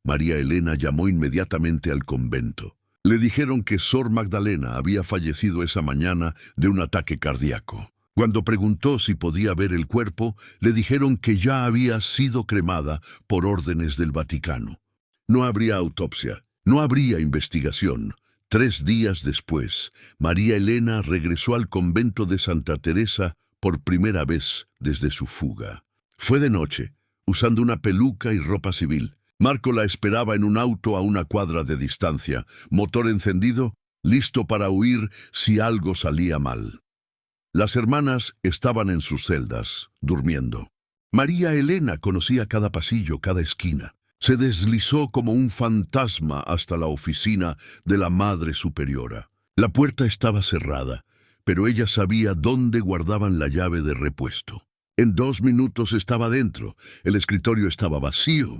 María Elena llamó inmediatamente al convento. Le dijeron que Sor Magdalena había fallecido esa mañana de un ataque cardíaco. Cuando preguntó si podía ver el cuerpo, le dijeron que ya había sido cremada por órdenes del Vaticano. No habría autopsia, no habría investigación. 3 días después, María Elena regresó al convento de Santa Teresa por primera vez desde su fuga. Fue de noche, usando una peluca y ropa civil. Marco la esperaba en un auto a una cuadra de distancia, motor encendido, listo para huir si algo salía mal. Las hermanas estaban en sus celdas, durmiendo. María Elena conocía cada pasillo, cada esquina. Se deslizó como un fantasma hasta la oficina de la Madre Superiora. La puerta estaba cerrada, pero ella sabía dónde guardaban la llave de repuesto. En 2 minutos estaba dentro. El escritorio estaba vacío.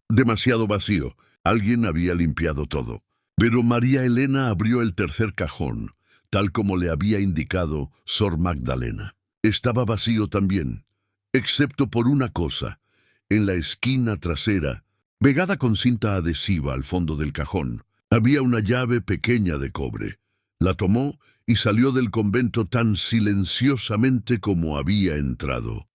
Demasiado vacío. Alguien había limpiado todo. Pero María Elena abrió el tercer cajón, tal como le había indicado Sor Magdalena. Estaba vacío también, excepto por una cosa. En la esquina trasera, pegada con cinta adhesiva al fondo del cajón, había una llave pequeña de cobre. La tomó y salió del convento tan silenciosamente como había entrado.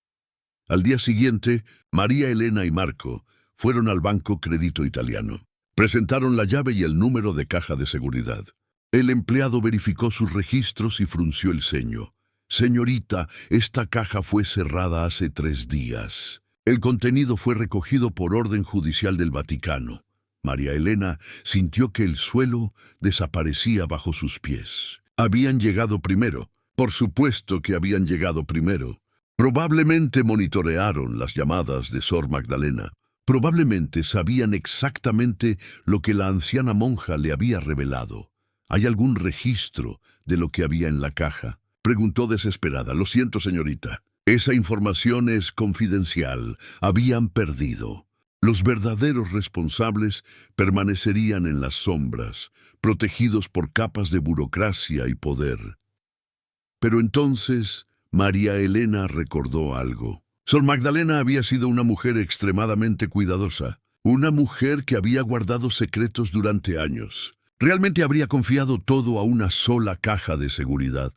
Al día siguiente, María Elena y Marco fueron al Banco Credito Italiano. Presentaron la llave y el número de caja de seguridad. El empleado verificó sus registros y frunció el ceño. Señorita, esta caja fue cerrada hace 3 días. El contenido fue recogido por orden judicial del Vaticano. María Elena sintió que el suelo desaparecía bajo sus pies. Habían llegado primero. Por supuesto que habían llegado primero. Probablemente monitorearon las llamadas de Sor Magdalena. Probablemente sabían exactamente lo que la anciana monja le había revelado. ¿Hay algún registro de lo que había en la caja? Preguntó desesperada. Lo siento, señorita. Esa información es confidencial. Habían perdido. Los verdaderos responsables permanecerían en las sombras, protegidos por capas de burocracia y poder. Pero entonces María Elena recordó algo. Sor Magdalena había sido una mujer extremadamente cuidadosa, una mujer que había guardado secretos durante años. Realmente habría confiado todo a una sola caja de seguridad.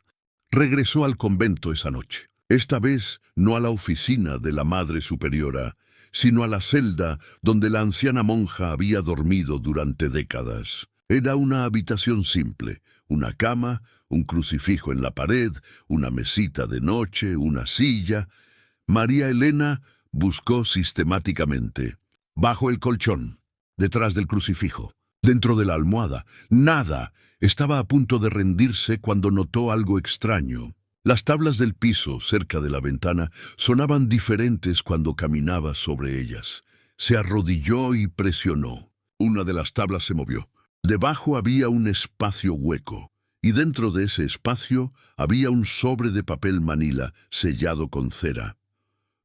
Regresó al convento esa noche. Esta vez no a la oficina de la Madre Superiora, sino a la celda donde la anciana monja había dormido durante décadas. Era una habitación simple, una cama, un crucifijo en la pared, una mesita de noche, una silla. María Elena buscó sistemáticamente. Bajo el colchón, detrás del crucifijo, dentro de la almohada. Nada. Estaba a punto de rendirse cuando notó algo extraño. Las tablas del piso, cerca de la ventana, sonaban diferentes cuando caminaba sobre ellas. Se arrodilló y presionó. Una de las tablas se movió. Debajo había un espacio hueco. y dentro de ese espacio había un sobre de papel manila sellado con cera.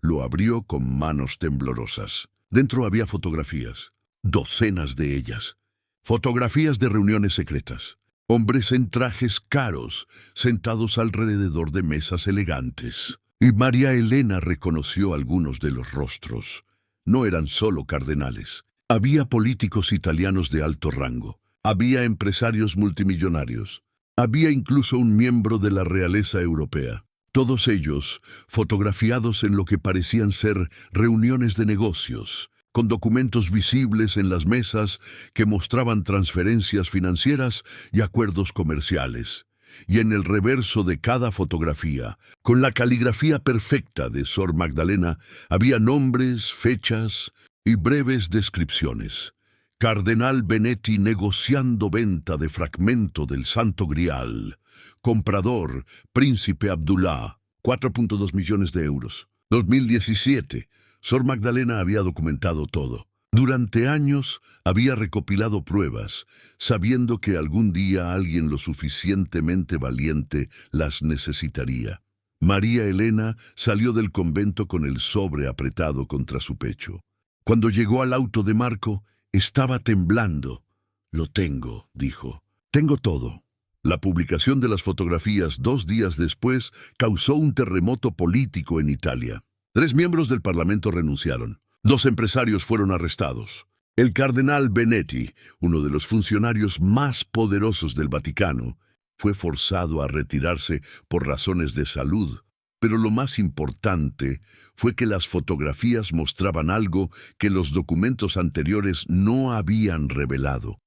Lo abrió con manos temblorosas. Dentro había fotografías, docenas de ellas. Fotografías de reuniones secretas. Hombres en trajes caros, sentados alrededor de mesas elegantes. Y María Elena reconoció algunos de los rostros. No eran solo cardenales. Había políticos italianos de alto rango. Había empresarios multimillonarios. Había incluso un miembro de la realeza europea. Todos ellos fotografiados en lo que parecían ser reuniones de negocios, con documentos visibles en las mesas que mostraban transferencias financieras y acuerdos comerciales. Y en el reverso de cada fotografía, con la caligrafía perfecta de Sor Magdalena, había nombres, fechas y breves descripciones. Cardenal Benetti negociando venta de fragmento del Santo Grial. Comprador, Príncipe Abdullah, 4.2 millones de euros. 2017. Sor Magdalena había documentado todo. Durante años había recopilado pruebas, sabiendo que algún día alguien lo suficientemente valiente las necesitaría. María Elena salió del convento con el sobre apretado contra su pecho. Cuando llegó al auto de Marco, estaba temblando. «Lo tengo», dijo. «Tengo todo». La publicación de las fotografías 2 días después causó un terremoto político en Italia. 3 miembros del Parlamento renunciaron. 2 empresarios fueron arrestados. El cardenal Benetti, uno de los funcionarios más poderosos del Vaticano, fue forzado a retirarse por razones de salud. Pero lo más importante fue que las fotografías mostraban algo que los documentos anteriores no habían revelado.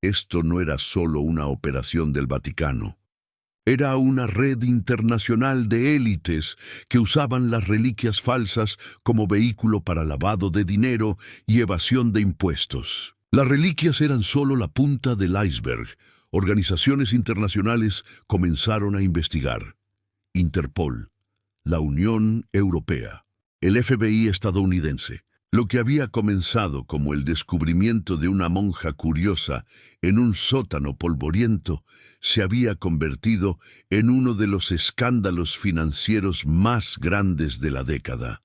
Esto no era solo una operación del Vaticano. Era una red internacional de élites que usaban las reliquias falsas como vehículo para lavado de dinero y evasión de impuestos. Las reliquias eran solo la punta del iceberg. Organizaciones internacionales comenzaron a investigar. Interpol, la Unión Europea, el FBI estadounidense. Lo que había comenzado como el descubrimiento de una monja curiosa en un sótano polvoriento se había convertido en uno de los escándalos financieros más grandes de la década.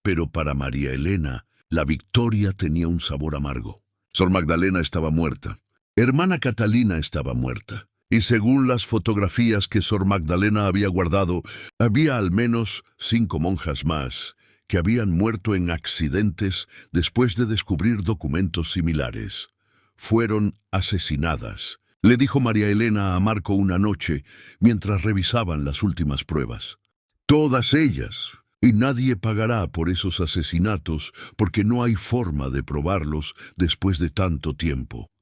Pero para María Elena, la victoria tenía un sabor amargo. Sor Magdalena estaba muerta. Hermana Catalina estaba muerta. Y según las fotografías que Sor Magdalena había guardado, había al menos 5 monjas más que habían muerto en accidentes después de descubrir documentos similares. Fueron asesinadas, le dijo María Elena a Marco una noche mientras revisaban las últimas pruebas. Todas ellas, y nadie pagará por esos asesinatos porque no hay forma de probarlos después de tanto tiempo.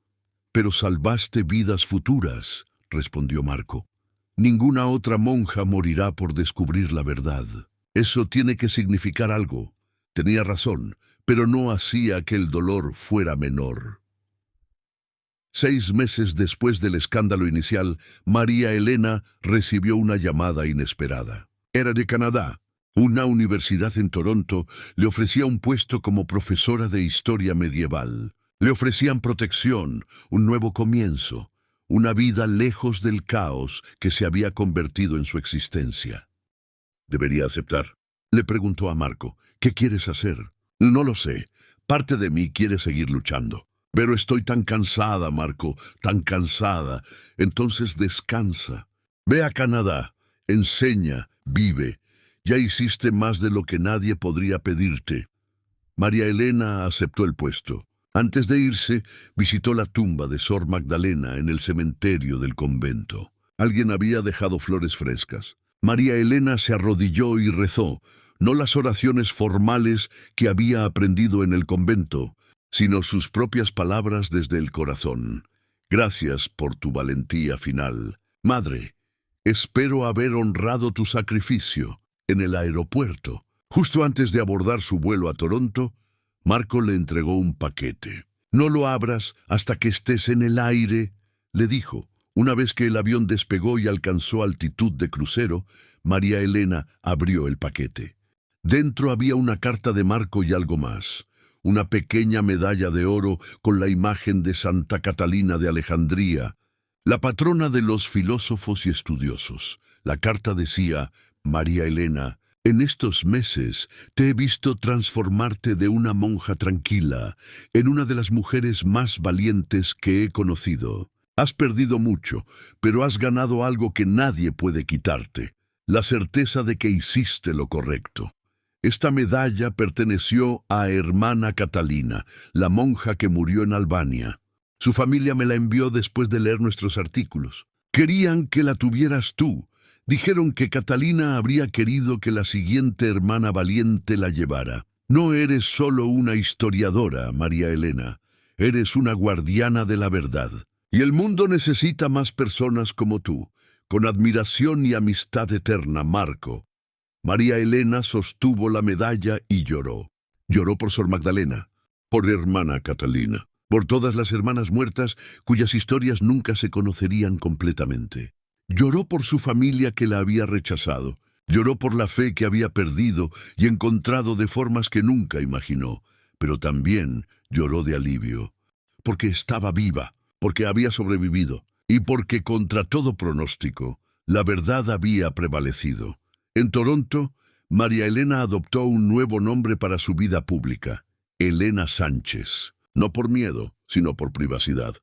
Pero salvaste vidas futuras, respondió Marco. Ninguna otra monja morirá por descubrir la verdad. Eso tiene que significar algo. Tenía razón, pero no hacía que el dolor fuera menor. 6 meses después del escándalo inicial, María Elena recibió una llamada inesperada. Era de Canadá. Una universidad en Toronto le ofrecía un puesto como profesora de historia medieval. Le ofrecían protección, un nuevo comienzo, una vida lejos del caos que se había convertido en su existencia. ¿Debería aceptar? Le preguntó a Marco. ¿Qué quieres hacer? No lo sé. Parte de mí quiere seguir luchando. Pero estoy tan cansada, Marco, tan cansada. Entonces descansa. Ve a Canadá. Enseña, vive. Ya hiciste más de lo que nadie podría pedirte. María Elena aceptó el puesto. Antes de irse, visitó la tumba de Sor Magdalena en el cementerio del convento. Alguien había dejado flores frescas. María Elena se arrodilló y rezó, no las oraciones formales que había aprendido en el convento, sino sus propias palabras desde el corazón. Gracias por tu valentía final. Madre, espero haber honrado tu sacrificio. En el aeropuerto, justo antes de abordar su vuelo a Toronto, Marco le entregó un paquete. No lo abras hasta que estés en el aire, le dijo. Una vez que el avión despegó y alcanzó altitud de crucero, María Elena abrió el paquete. Dentro había una carta de Marco y algo más. Una pequeña medalla de oro con la imagen de Santa Catalina de Alejandría, la patrona de los filósofos y estudiosos. La carta decía: María Elena, en estos meses te he visto transformarte de una monja tranquila en una de las mujeres más valientes que he conocido. Has perdido mucho, pero has ganado algo que nadie puede quitarte: la certeza de que hiciste lo correcto. Esta medalla perteneció a hermana Catalina, la monja que murió en Albania. Su familia me la envió después de leer nuestros artículos. Querían que la tuvieras tú. Dijeron que Catalina habría querido que la siguiente hermana valiente la llevara. No eres solo una historiadora, María Elena. Eres una guardiana de la verdad. Y el mundo necesita más personas como tú. Con admiración y amistad eterna, Marco. María Elena sostuvo la medalla y lloró. Lloró por Sor Magdalena, por hermana Catalina, por todas las hermanas muertas cuyas historias nunca se conocerían completamente. Lloró por su familia que la había rechazado. Lloró por la fe que había perdido y encontrado de formas que nunca imaginó. Pero también lloró de alivio, porque estaba viva, porque había sobrevivido y porque contra todo pronóstico, la verdad había prevalecido. En Toronto, María Elena adoptó un nuevo nombre para su vida pública: Elena Sánchez. No por miedo, sino por privacidad.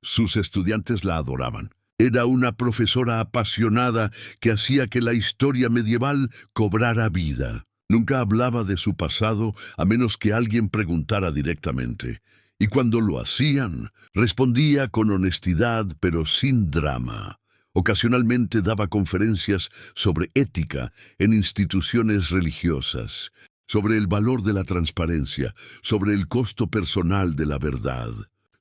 Sus estudiantes la adoraban. Era una profesora apasionada que hacía que la historia medieval cobrara vida. Nunca hablaba de su pasado a menos que alguien preguntara directamente. Y cuando lo hacían, respondía con honestidad pero sin drama. Ocasionalmente daba conferencias sobre ética en instituciones religiosas, sobre el valor de la transparencia, sobre el costo personal de la verdad.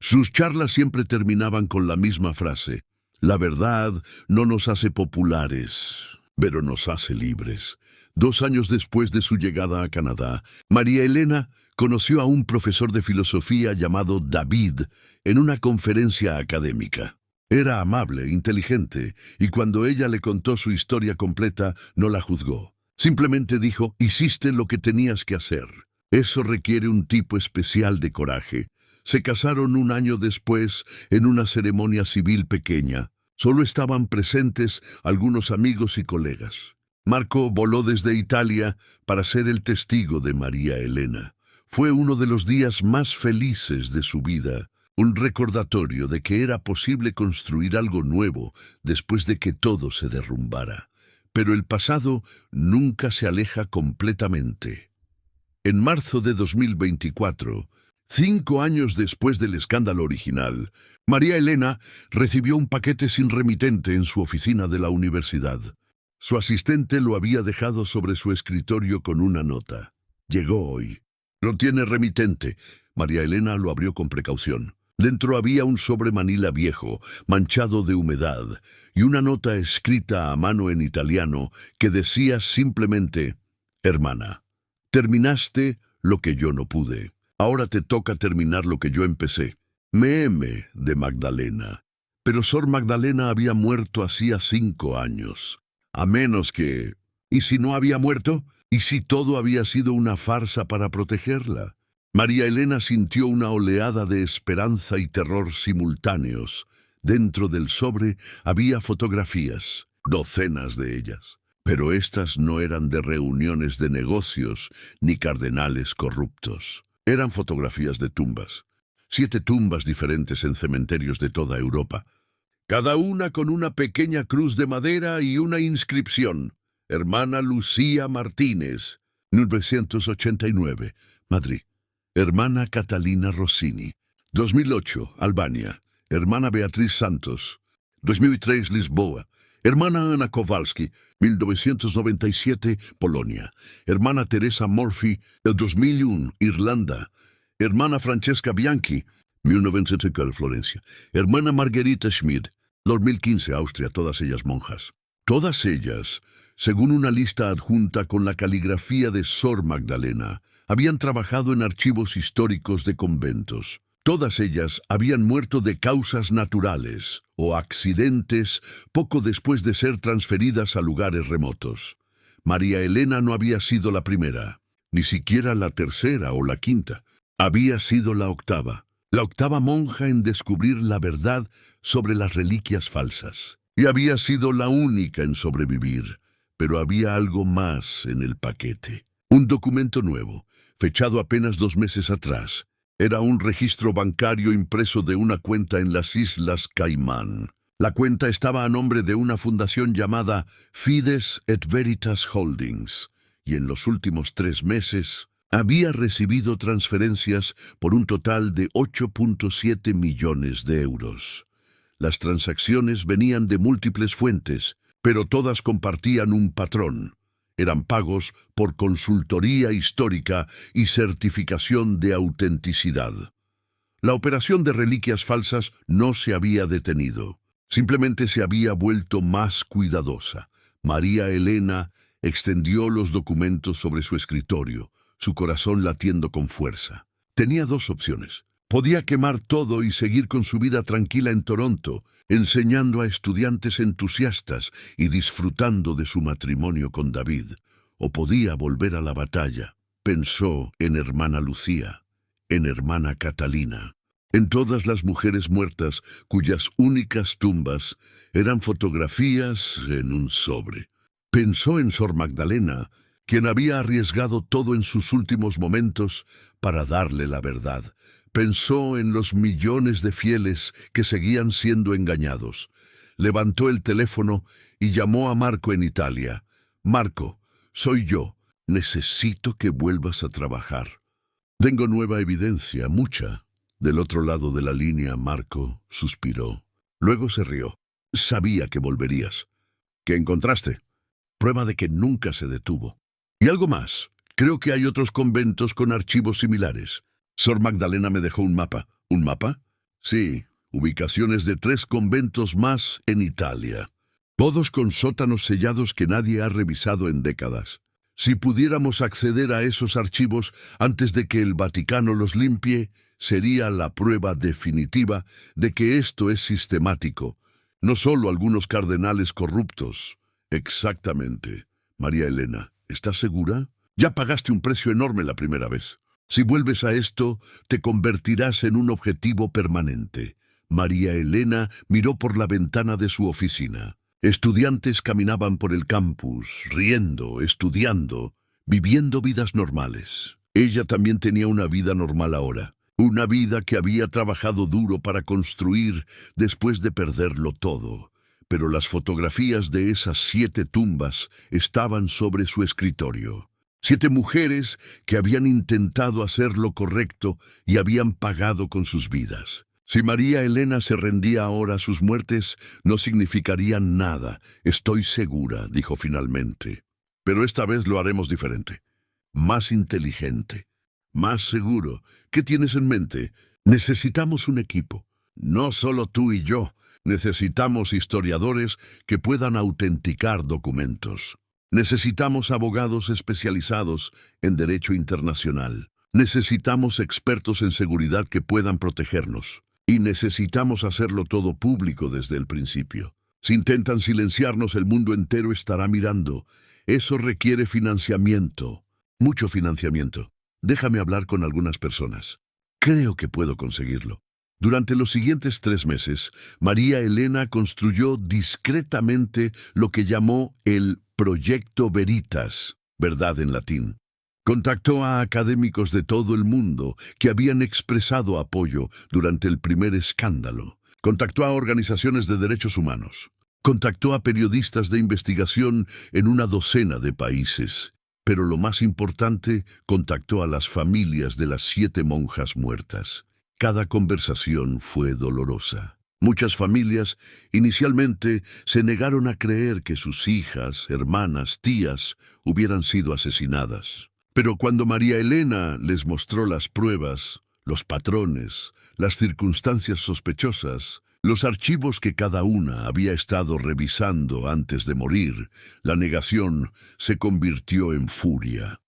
Sus charlas siempre terminaban con la misma frase: la verdad no nos hace populares, pero nos hace libres. 2 años después de su llegada a Canadá, María Elena conoció a un profesor de filosofía llamado David en una conferencia académica. Era amable, inteligente, y cuando ella le contó su historia completa, no la juzgó. Simplemente dijo: hiciste lo que tenías que hacer. Eso requiere un tipo especial de coraje. Se casaron 1 año después en una ceremonia civil pequeña. Solo estaban presentes algunos amigos y colegas. Marco voló desde Italia para ser el testigo de María Elena. Fue uno de los días más felices de su vida. Un recordatorio de que era posible construir algo nuevo después de que todo se derrumbara. Pero el pasado nunca se aleja completamente. En marzo de 2024, 5 años después del escándalo original, María Elena recibió un paquete sin remitente en su oficina de la universidad. Su asistente lo había dejado sobre su escritorio con una nota. Llegó hoy. No tiene remitente. María Elena lo abrió con precaución. Dentro había un sobre manila viejo, manchado de humedad, y una nota escrita a mano en italiano que decía simplemente: hermana, terminaste lo que yo no pude. Ahora te toca terminar lo que yo empecé. M. de Magdalena. Pero Sor Magdalena había muerto hacía 5 años. A menos que... ¿Y si no había muerto? ¿Y si todo había sido una farsa para protegerla? María Elena sintió una oleada de esperanza y terror simultáneos. Dentro del sobre había fotografías, docenas de ellas. Pero estas no eran de reuniones de negocios ni cardenales corruptos. Eran fotografías de tumbas. 7 tumbas diferentes en cementerios de toda Europa. Cada una con una pequeña cruz de madera y una inscripción: Hermana Lucía Martínez, 1989, Madrid. Hermana Catalina Rossini, 2008, Albania. Hermana Beatriz Santos, 2003, Lisboa. Hermana Ana Kowalski, 1997, Polonia. Hermana Teresa Murphy, 2001, Irlanda. Hermana Francesca Bianchi, 1970, Florencia. Hermana Margarita Schmid, 2015, Austria, todas ellas monjas. Todas ellas, según una lista adjunta con la caligrafía de Sor Magdalena, habían trabajado en archivos históricos de conventos. Todas ellas habían muerto de causas naturales o accidentes poco después de ser transferidas a lugares remotos. María Elena no había sido la primera, ni siquiera la tercera o la quinta. Había sido la octava. la octava monja en descubrir la verdad sobre las reliquias falsas. Y había sido la única en sobrevivir, pero había algo más en el paquete. Un documento nuevo, fechado apenas 2 meses atrás. Era un registro bancario impreso de una cuenta en las Islas Caimán. La cuenta estaba a nombre de una fundación llamada Fides et Veritas Holdings, y en los últimos 3 meses había recibido transferencias por un total de 8.7 millones de euros. Las transacciones venían de múltiples fuentes, pero todas compartían un patrón. Eran pagos por consultoría histórica y certificación de autenticidad. La operación de reliquias falsas no se había detenido. Simplemente se había vuelto más cuidadosa. María Elena extendió los documentos sobre su escritorio, su corazón latiendo con fuerza. Tenía 2 opciones. Podía quemar todo y seguir con su vida tranquila en Toronto, enseñando a estudiantes entusiastas y disfrutando de su matrimonio con David. O podía volver a la batalla. Pensó en hermana Lucía, en hermana Catalina, en todas las mujeres muertas cuyas únicas tumbas eran fotografías en un sobre. Pensó en Sor Magdalena, quien había arriesgado todo en sus últimos momentos para darle la verdad. Pensó en los millones de fieles que seguían siendo engañados. Levantó el teléfono y llamó a Marco en Italia. «Marco, soy yo. Necesito que vuelvas a trabajar». «Tengo nueva evidencia, mucha». Del otro lado de la línea, Marco suspiró. Luego se rió. «Sabía que volverías». «¿Qué encontraste?» «Prueba de que nunca se detuvo. Y algo más. Creo que hay otros conventos con archivos similares». Sor Magdalena me dejó un mapa. ¿Un mapa? Sí, ubicaciones de 3 conventos más en Italia. Todos con sótanos sellados que nadie ha revisado en décadas. Si pudiéramos acceder a esos archivos antes de que el Vaticano los limpie, sería la prueba definitiva de que esto es sistemático. No solo algunos cardenales corruptos. Exactamente. María Elena, ¿estás segura? Ya pagaste un precio enorme la primera vez. Si vuelves a esto, te convertirás en un objetivo permanente. María Elena miró por la ventana de su oficina. Estudiantes caminaban por el campus, riendo, estudiando, viviendo vidas normales. Ella también tenía una vida normal ahora. Una vida que había trabajado duro para construir después de perderlo todo. Pero las fotografías de esas 7 tumbas estaban sobre su escritorio. 7 mujeres que habían intentado hacer lo correcto y habían pagado con sus vidas. Si María Elena se rendía ahora, sus muertes no significarían nada. Estoy segura, dijo finalmente. Pero esta vez lo haremos diferente. Más inteligente. Más seguro. ¿Qué tienes en mente? Necesitamos un equipo. No solo tú y yo. Necesitamos historiadores que puedan autenticar documentos. Necesitamos abogados especializados en derecho internacional. Necesitamos expertos en seguridad que puedan protegernos. Y necesitamos hacerlo todo público desde el principio. Si intentan silenciarnos, el mundo entero estará mirando. Eso requiere financiamiento. Mucho financiamiento. Déjame hablar con algunas personas. Creo que puedo conseguirlo. Durante los siguientes 3 meses, María Elena construyó discretamente lo que llamó el Proyecto Veritas, verdad en latín. Contactó a académicos de todo el mundo que habían expresado apoyo durante el primer escándalo. Contactó a organizaciones de derechos humanos. Contactó a periodistas de investigación en una docena de países. Pero lo más importante, contactó a las familias de las 7 monjas muertas. Cada conversación fue dolorosa. Muchas familias inicialmente se negaron a creer que sus hijas, hermanas, tías hubieran sido asesinadas. Pero cuando María Elena les mostró las pruebas, los patrones, las circunstancias sospechosas, los archivos que cada una había estado revisando antes de morir, la negación se convirtió en furia.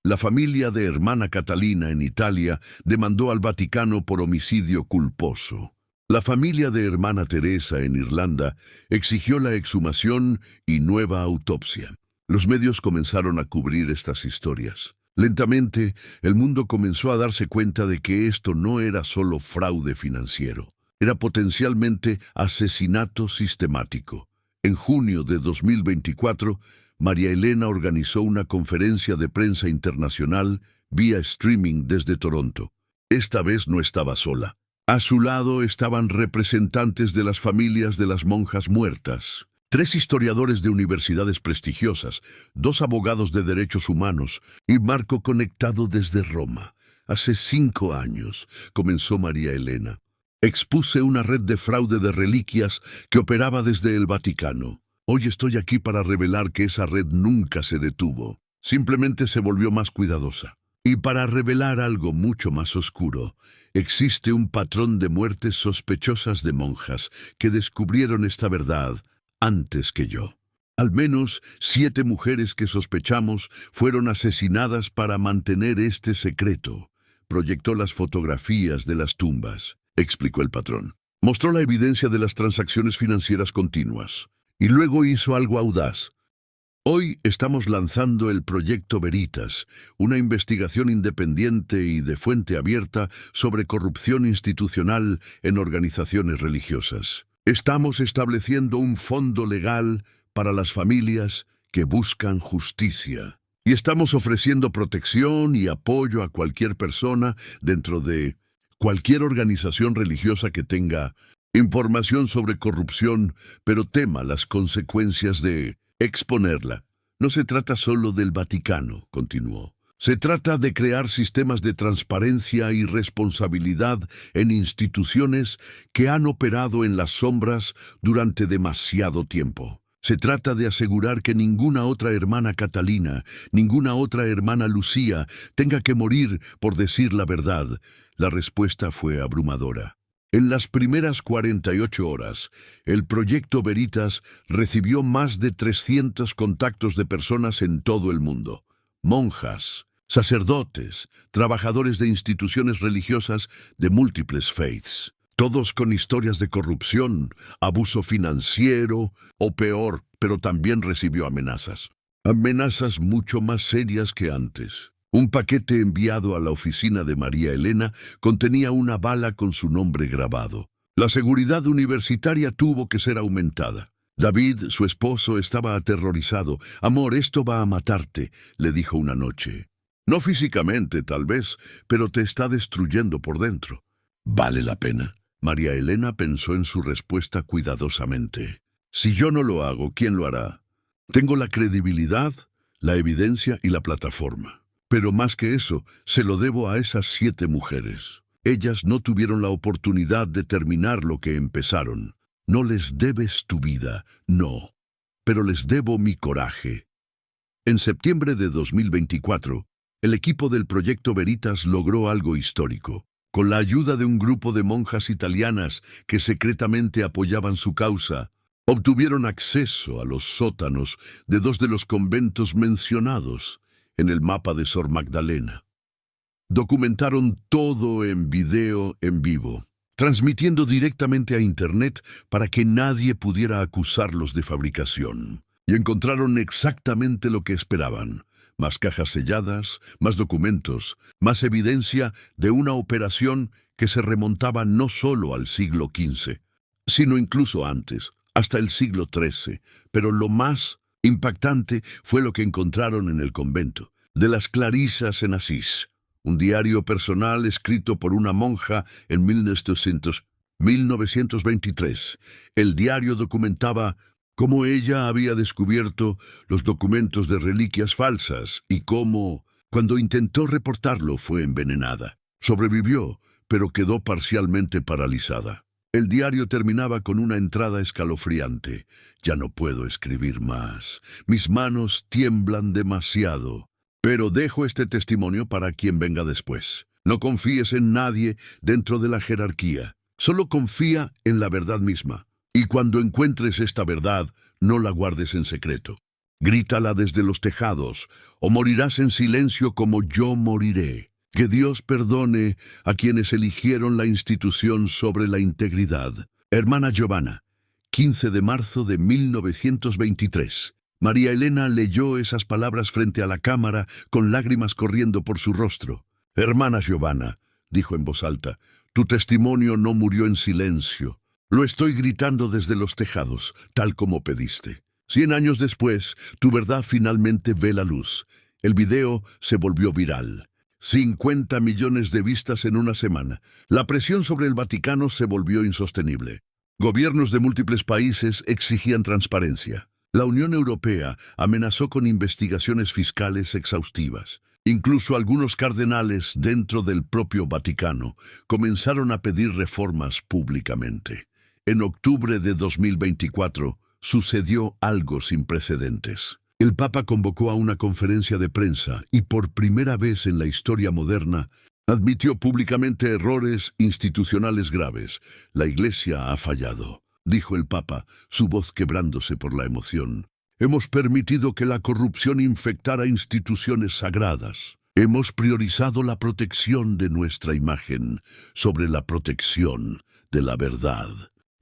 La familia de hermana Catalina en Italia demandó al Vaticano por homicidio culposo. La familia de hermana Teresa en Irlanda exigió la exhumación y nueva autopsia. Los medios comenzaron a cubrir estas historias. Lentamente, el mundo comenzó a darse cuenta de que esto no era solo fraude financiero, era potencialmente asesinato sistemático. En junio de 2024, María Elena organizó una conferencia de prensa internacional vía streaming desde Toronto. Esta vez no estaba sola. A su lado estaban representantes de las familias de las monjas muertas, 3 historiadores de universidades prestigiosas, 2 abogados de derechos humanos y Marco conectado desde Roma. Hace 5 años comenzó María Elena. Expuse una red de fraude de reliquias que operaba desde el Vaticano. Hoy estoy aquí para revelar que esa red nunca se detuvo. Simplemente se volvió más cuidadosa. Y para revelar algo mucho más oscuro, existe un patrón de muertes sospechosas de monjas que descubrieron esta verdad antes que yo. Al menos 7 mujeres que sospechamos fueron asesinadas para mantener este secreto. Proyectó las fotografías de las tumbas, explicó el patrón. Mostró la evidencia de las transacciones financieras continuas. Y luego hizo algo audaz. Hoy estamos lanzando el Proyecto Veritas, una investigación independiente y de fuente abierta sobre corrupción institucional en organizaciones religiosas. Estamos estableciendo un fondo legal para las familias que buscan justicia. Y estamos ofreciendo protección y apoyo a cualquier persona dentro de cualquier organización religiosa que tenga información sobre corrupción, pero tema las consecuencias de exponerla. No se trata solo del Vaticano, continuó. Se trata de crear sistemas de transparencia y responsabilidad en instituciones que han operado en las sombras durante demasiado tiempo. Se trata de asegurar que ninguna otra hermana Catalina, ninguna otra hermana Lucía tenga que morir por decir la verdad. La respuesta fue abrumadora. En las primeras 48 horas, el Proyecto Veritas recibió más de 300 contactos de personas en todo el mundo. Monjas, sacerdotes, trabajadores de instituciones religiosas de múltiples faiths. Todos con historias de corrupción, abuso financiero o peor, pero también recibió amenazas. Amenazas mucho más serias que antes. Un paquete enviado a la oficina de María Elena contenía una bala con su nombre grabado. La seguridad universitaria tuvo que ser aumentada. David, su esposo, estaba aterrorizado. «Amor, esto va a matarte», le dijo una noche. «No físicamente, tal vez, pero te está destruyendo por dentro». «¿Vale la pena?». María Elena pensó en su respuesta cuidadosamente. «Si yo no lo hago, ¿quién lo hará? Tengo la credibilidad, la evidencia y la plataforma. Pero más que eso, se lo debo a esas 7 mujeres. Ellas no tuvieron la oportunidad de terminar lo que empezaron. No les debes tu vida, no. Pero les debo mi coraje». En septiembre de 2024, el equipo del Proyecto Veritas logró algo histórico. Con la ayuda de un grupo de monjas italianas que secretamente apoyaban su causa, obtuvieron acceso a los sótanos de 2 de los conventos mencionados en el mapa de Sor Magdalena. Documentaron todo en video en vivo, transmitiendo directamente a Internet para que nadie pudiera acusarlos de fabricación. Y encontraron exactamente lo que esperaban: más cajas selladas, más documentos, más evidencia de una operación que se remontaba no solo al siglo XV, sino incluso antes, hasta el siglo XIII. Pero lo más impactante fue lo que encontraron en el convento de las Clarisas en Asís, un diario personal escrito por una monja en 1923. El diario documentaba cómo ella había descubierto los documentos de reliquias falsas y cómo, cuando intentó reportarlo, fue envenenada. Sobrevivió, pero quedó parcialmente paralizada. El diario terminaba con una entrada escalofriante: «Ya no puedo escribir más. Mis manos tiemblan demasiado. Pero dejo este testimonio para quien venga después. No confíes en nadie dentro de la jerarquía. Solo confía en la verdad misma. Y cuando encuentres esta verdad, no la guardes en secreto. Grítala desde los tejados, o morirás en silencio como yo moriré. Que Dios perdone a quienes eligieron la institución sobre la integridad». Hermana Giovanna, 15 de marzo de 1923. María Elena leyó esas palabras frente a la cámara, con lágrimas corriendo por su rostro. «Hermana Giovanna», dijo en voz alta, «tu testimonio no murió en silencio. Lo estoy gritando desde los tejados, tal como pediste. 100 años después, tu verdad finalmente ve la luz. El video se volvió viral. 50 millones de vistas en una semana. La presión sobre el Vaticano se volvió insostenible. Gobiernos de múltiples países exigían transparencia. La Unión Europea amenazó con investigaciones fiscales exhaustivas. Incluso algunos cardenales dentro del propio Vaticano comenzaron a pedir reformas públicamente. En octubre de 2024 sucedió algo sin precedentes. El Papa convocó a una conferencia de prensa y por primera vez en la historia moderna admitió públicamente errores institucionales graves. La Iglesia ha fallado, dijo el Papa, su voz quebrándose por la emoción. Hemos permitido que la corrupción infectara instituciones sagradas. Hemos priorizado la protección de nuestra imagen sobre la protección de la verdad.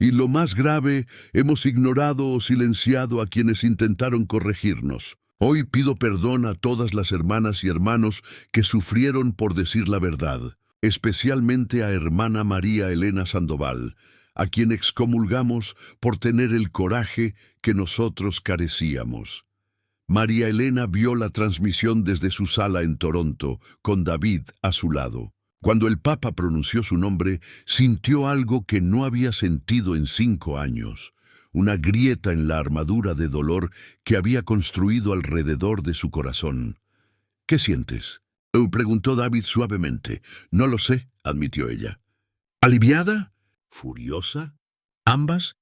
Y lo más grave, hemos ignorado o silenciado a quienes intentaron corregirnos. Hoy pido perdón a todas las hermanas y hermanos que sufrieron por decir la verdad, especialmente a hermana María Elena Sandoval, a quien excomulgamos por tener el coraje que nosotros carecíamos. María Elena vio la transmisión desde su sala en Toronto, con David a su lado. Cuando el Papa pronunció su nombre, sintió algo que no había sentido en 5 años, una grieta en la armadura de dolor que había construido alrededor de su corazón. «¿Qué sientes?», preguntó David suavemente. «No lo sé», admitió ella. «¿Aliviada? ¿Furiosa? ¿Ambas?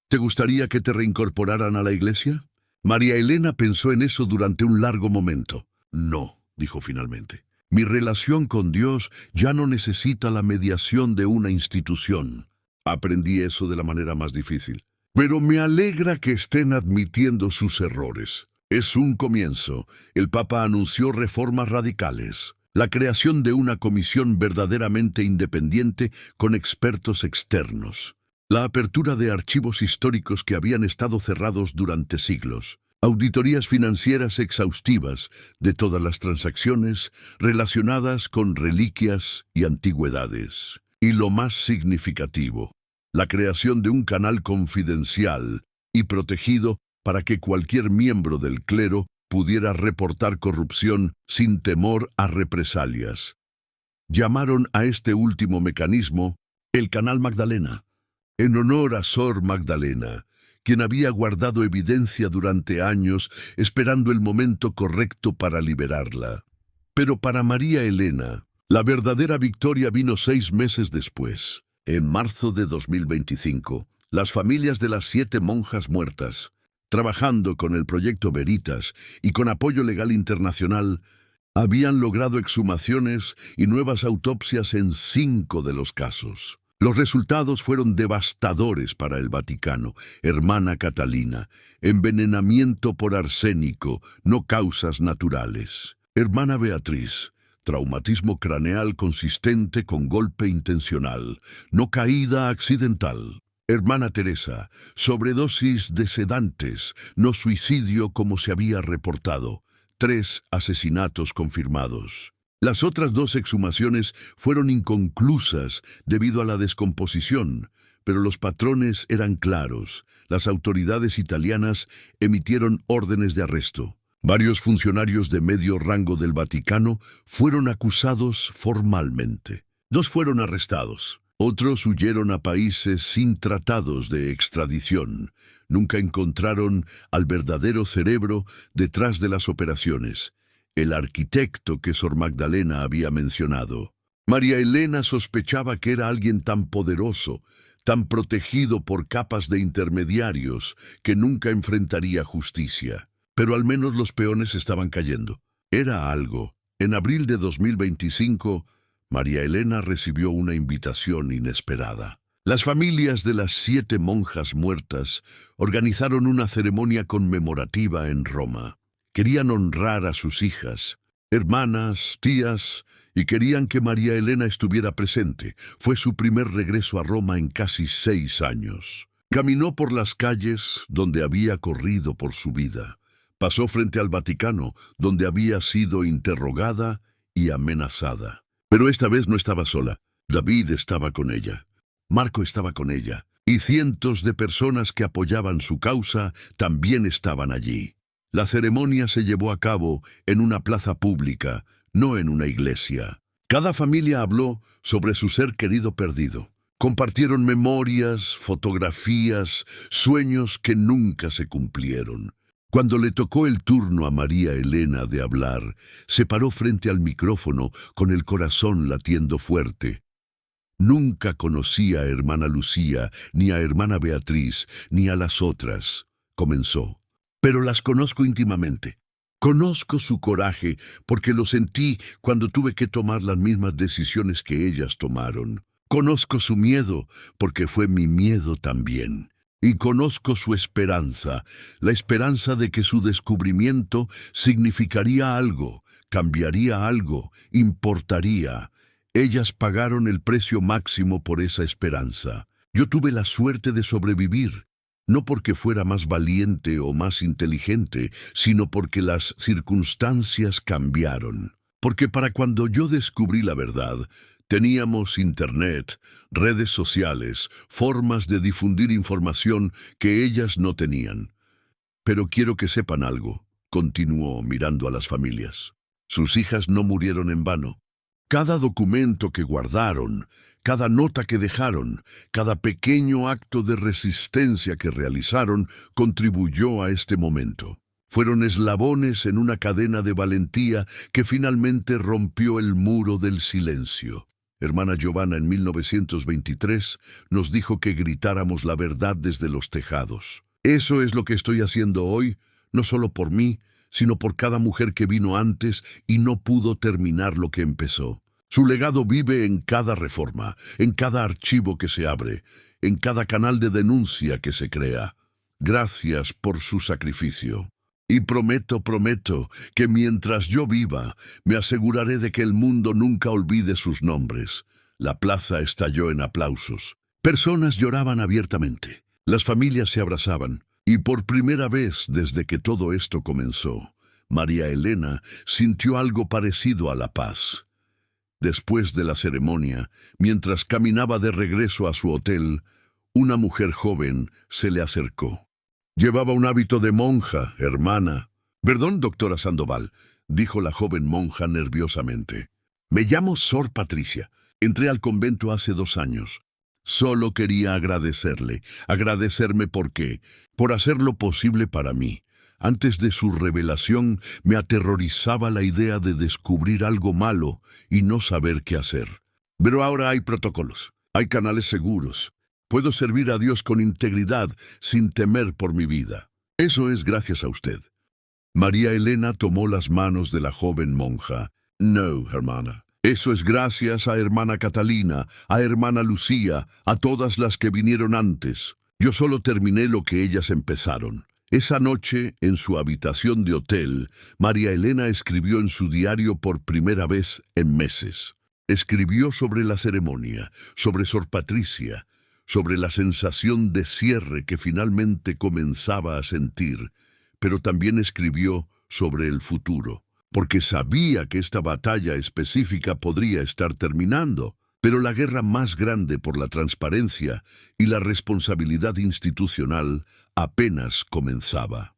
¿Te gustaría que te reincorporaran a la iglesia?» María Elena pensó en eso durante un largo momento. «No», dijo finalmente. «Mi relación con Dios ya no necesita la mediación de una institución. Aprendí eso de la manera más difícil. Pero me alegra que estén admitiendo sus errores. Es un comienzo. El Papa anunció reformas radicales. La creación de una comisión verdaderamente independiente con expertos externos. La apertura de archivos históricos que habían estado cerrados durante siglos. Auditorías financieras exhaustivas de todas las transacciones relacionadas con reliquias y antigüedades. Y lo más significativo, la creación de un canal confidencial y protegido para que cualquier miembro del clero pudiera reportar corrupción sin temor a represalias. Llamaron a este último mecanismo el Canal Magdalena, en honor a Sor Magdalena, quien había guardado evidencia durante años esperando el momento correcto para liberarla. Pero para María Elena, la verdadera victoria vino 6 meses después. En marzo de 2025, las familias de las 7 monjas muertas, trabajando con el proyecto Veritas y con apoyo legal internacional, habían logrado exhumaciones y nuevas autopsias en 5 de los casos. Los resultados fueron devastadores para el Vaticano. Hermana Catalina, envenenamiento por arsénico, no causas naturales. Hermana Beatriz, traumatismo craneal consistente con golpe intencional, no caída accidental. Hermana Teresa, sobredosis de sedantes, no suicidio como se había reportado. 3 asesinatos confirmados. Las otras 2 exhumaciones fueron inconclusas debido a la descomposición, pero los patrones eran claros. Las autoridades italianas emitieron órdenes de arresto. Varios funcionarios de medio rango del Vaticano fueron acusados formalmente. 2 fueron arrestados. Otros huyeron a países sin tratados de extradición. Nunca encontraron al verdadero cerebro detrás de las operaciones, el arquitecto que Sor Magdalena había mencionado. María Elena sospechaba que era alguien tan poderoso, tan protegido por capas de intermediarios, que nunca enfrentaría justicia. Pero al menos los peones estaban cayendo. Era algo. En abril de 2025, María Elena recibió una invitación inesperada. Las familias de las 7 monjas muertas organizaron una ceremonia conmemorativa en Roma. Querían honrar a sus hijas, hermanas, tías, y querían que María Elena estuviera presente. Fue su primer regreso a Roma en casi 6 años. Caminó por las calles donde había corrido por su vida. Pasó frente al Vaticano, donde había sido interrogada y amenazada. Pero esta vez no estaba sola. David estaba con ella. Marco estaba con ella. Y cientos de personas que apoyaban su causa también estaban allí. La ceremonia se llevó a cabo en una plaza pública, no en una iglesia. Cada familia habló sobre su ser querido perdido. Compartieron memorias, fotografías, sueños que nunca se cumplieron. Cuando le tocó el turno a María Elena de hablar, se paró frente al micrófono con el corazón latiendo fuerte. Nunca conocí a hermana Lucía, ni a hermana Beatriz, ni a las otras, comenzó. Pero las conozco íntimamente. Conozco su coraje porque lo sentí cuando tuve que tomar las mismas decisiones que ellas tomaron. Conozco su miedo porque fue mi miedo también. Y conozco su esperanza, la esperanza de que su descubrimiento significaría algo, cambiaría algo, importaría. Ellas pagaron el precio máximo por esa esperanza. Yo tuve la suerte de sobrevivir, no porque fuera más valiente o más inteligente, sino porque las circunstancias cambiaron. Porque para cuando yo descubrí la verdad, teníamos internet, redes sociales, formas de difundir información que ellas no tenían. Pero quiero que sepan algo, continuó mirando a las familias. Sus hijas no murieron en vano. Cada documento que guardaron, cada nota que dejaron, cada pequeño acto de resistencia que realizaron contribuyó a este momento. Fueron eslabones en una cadena de valentía que finalmente rompió el muro del silencio. Hermana Giovanna en 1923 nos dijo que gritáramos la verdad desde los tejados. Eso es lo que estoy haciendo hoy, no solo por mí, sino por cada mujer que vino antes y no pudo terminar lo que empezó. Su legado vive en cada reforma, en cada archivo que se abre, en cada canal de denuncia que se crea. Gracias por su sacrificio. Y prometo que mientras yo viva, me aseguraré de que el mundo nunca olvide sus nombres. La plaza estalló en aplausos. Personas lloraban abiertamente. Las familias se abrazaban. Y por primera vez desde que todo esto comenzó, María Elena sintió algo parecido a la paz. Después de la ceremonia, mientras caminaba de regreso a su hotel, una mujer joven se le acercó. Llevaba un hábito de monja, hermana. Perdón, doctora Sandoval, dijo la joven monja nerviosamente. Me llamo Sor Patricia. Entré al convento hace 2 años. Solo quería agradecerme ¿por qué? Por hacer lo posible para mí. Antes de su revelación me aterrorizaba la idea de descubrir algo malo y no saber qué hacer. Pero ahora hay protocolos, hay canales seguros. Puedo servir a Dios con integridad sin temer por mi vida. Eso es gracias a usted. María Elena tomó las manos de la joven monja. No, hermana. Eso es gracias a hermana Catalina, a hermana Lucía, a todas las que vinieron antes. Yo solo terminé lo que ellas empezaron. Esa noche, en su habitación de hotel, María Elena escribió en su diario por primera vez en meses. Escribió sobre la ceremonia, sobre Sor Patricia, sobre la sensación de cierre que finalmente comenzaba a sentir, pero también escribió sobre el futuro. Porque sabía que esta batalla específica podría estar terminando, pero la guerra más grande por la transparencia y la responsabilidad institucional apenas comenzaba.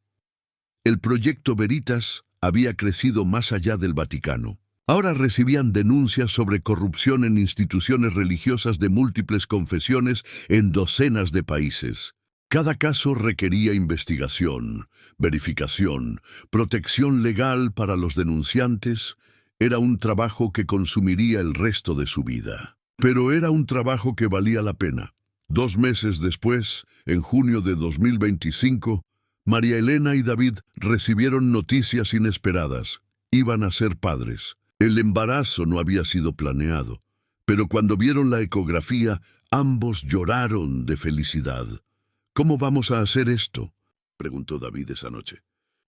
El proyecto Veritas había crecido más allá del Vaticano. Ahora recibían denuncias sobre corrupción en instituciones religiosas de múltiples confesiones en docenas de países. Cada caso requería investigación, verificación, protección legal para los denunciantes. Era un trabajo que consumiría el resto de su vida. Pero era un trabajo que valía la pena. 2 meses después, en junio de 2025, María Elena y David recibieron noticias inesperadas. Iban a ser padres. El embarazo no había sido planeado, pero cuando vieron la ecografía, ambos lloraron de felicidad. ¿Cómo vamos a hacer esto?, preguntó David esa noche.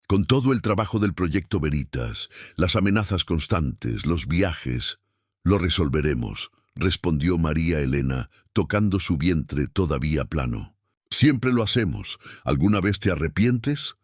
Con todo el trabajo del proyecto Veritas, las amenazas constantes, los viajes, lo resolveremos, respondió María Elena, tocando su vientre todavía plano. Siempre lo hacemos. ¿Alguna vez te arrepientes?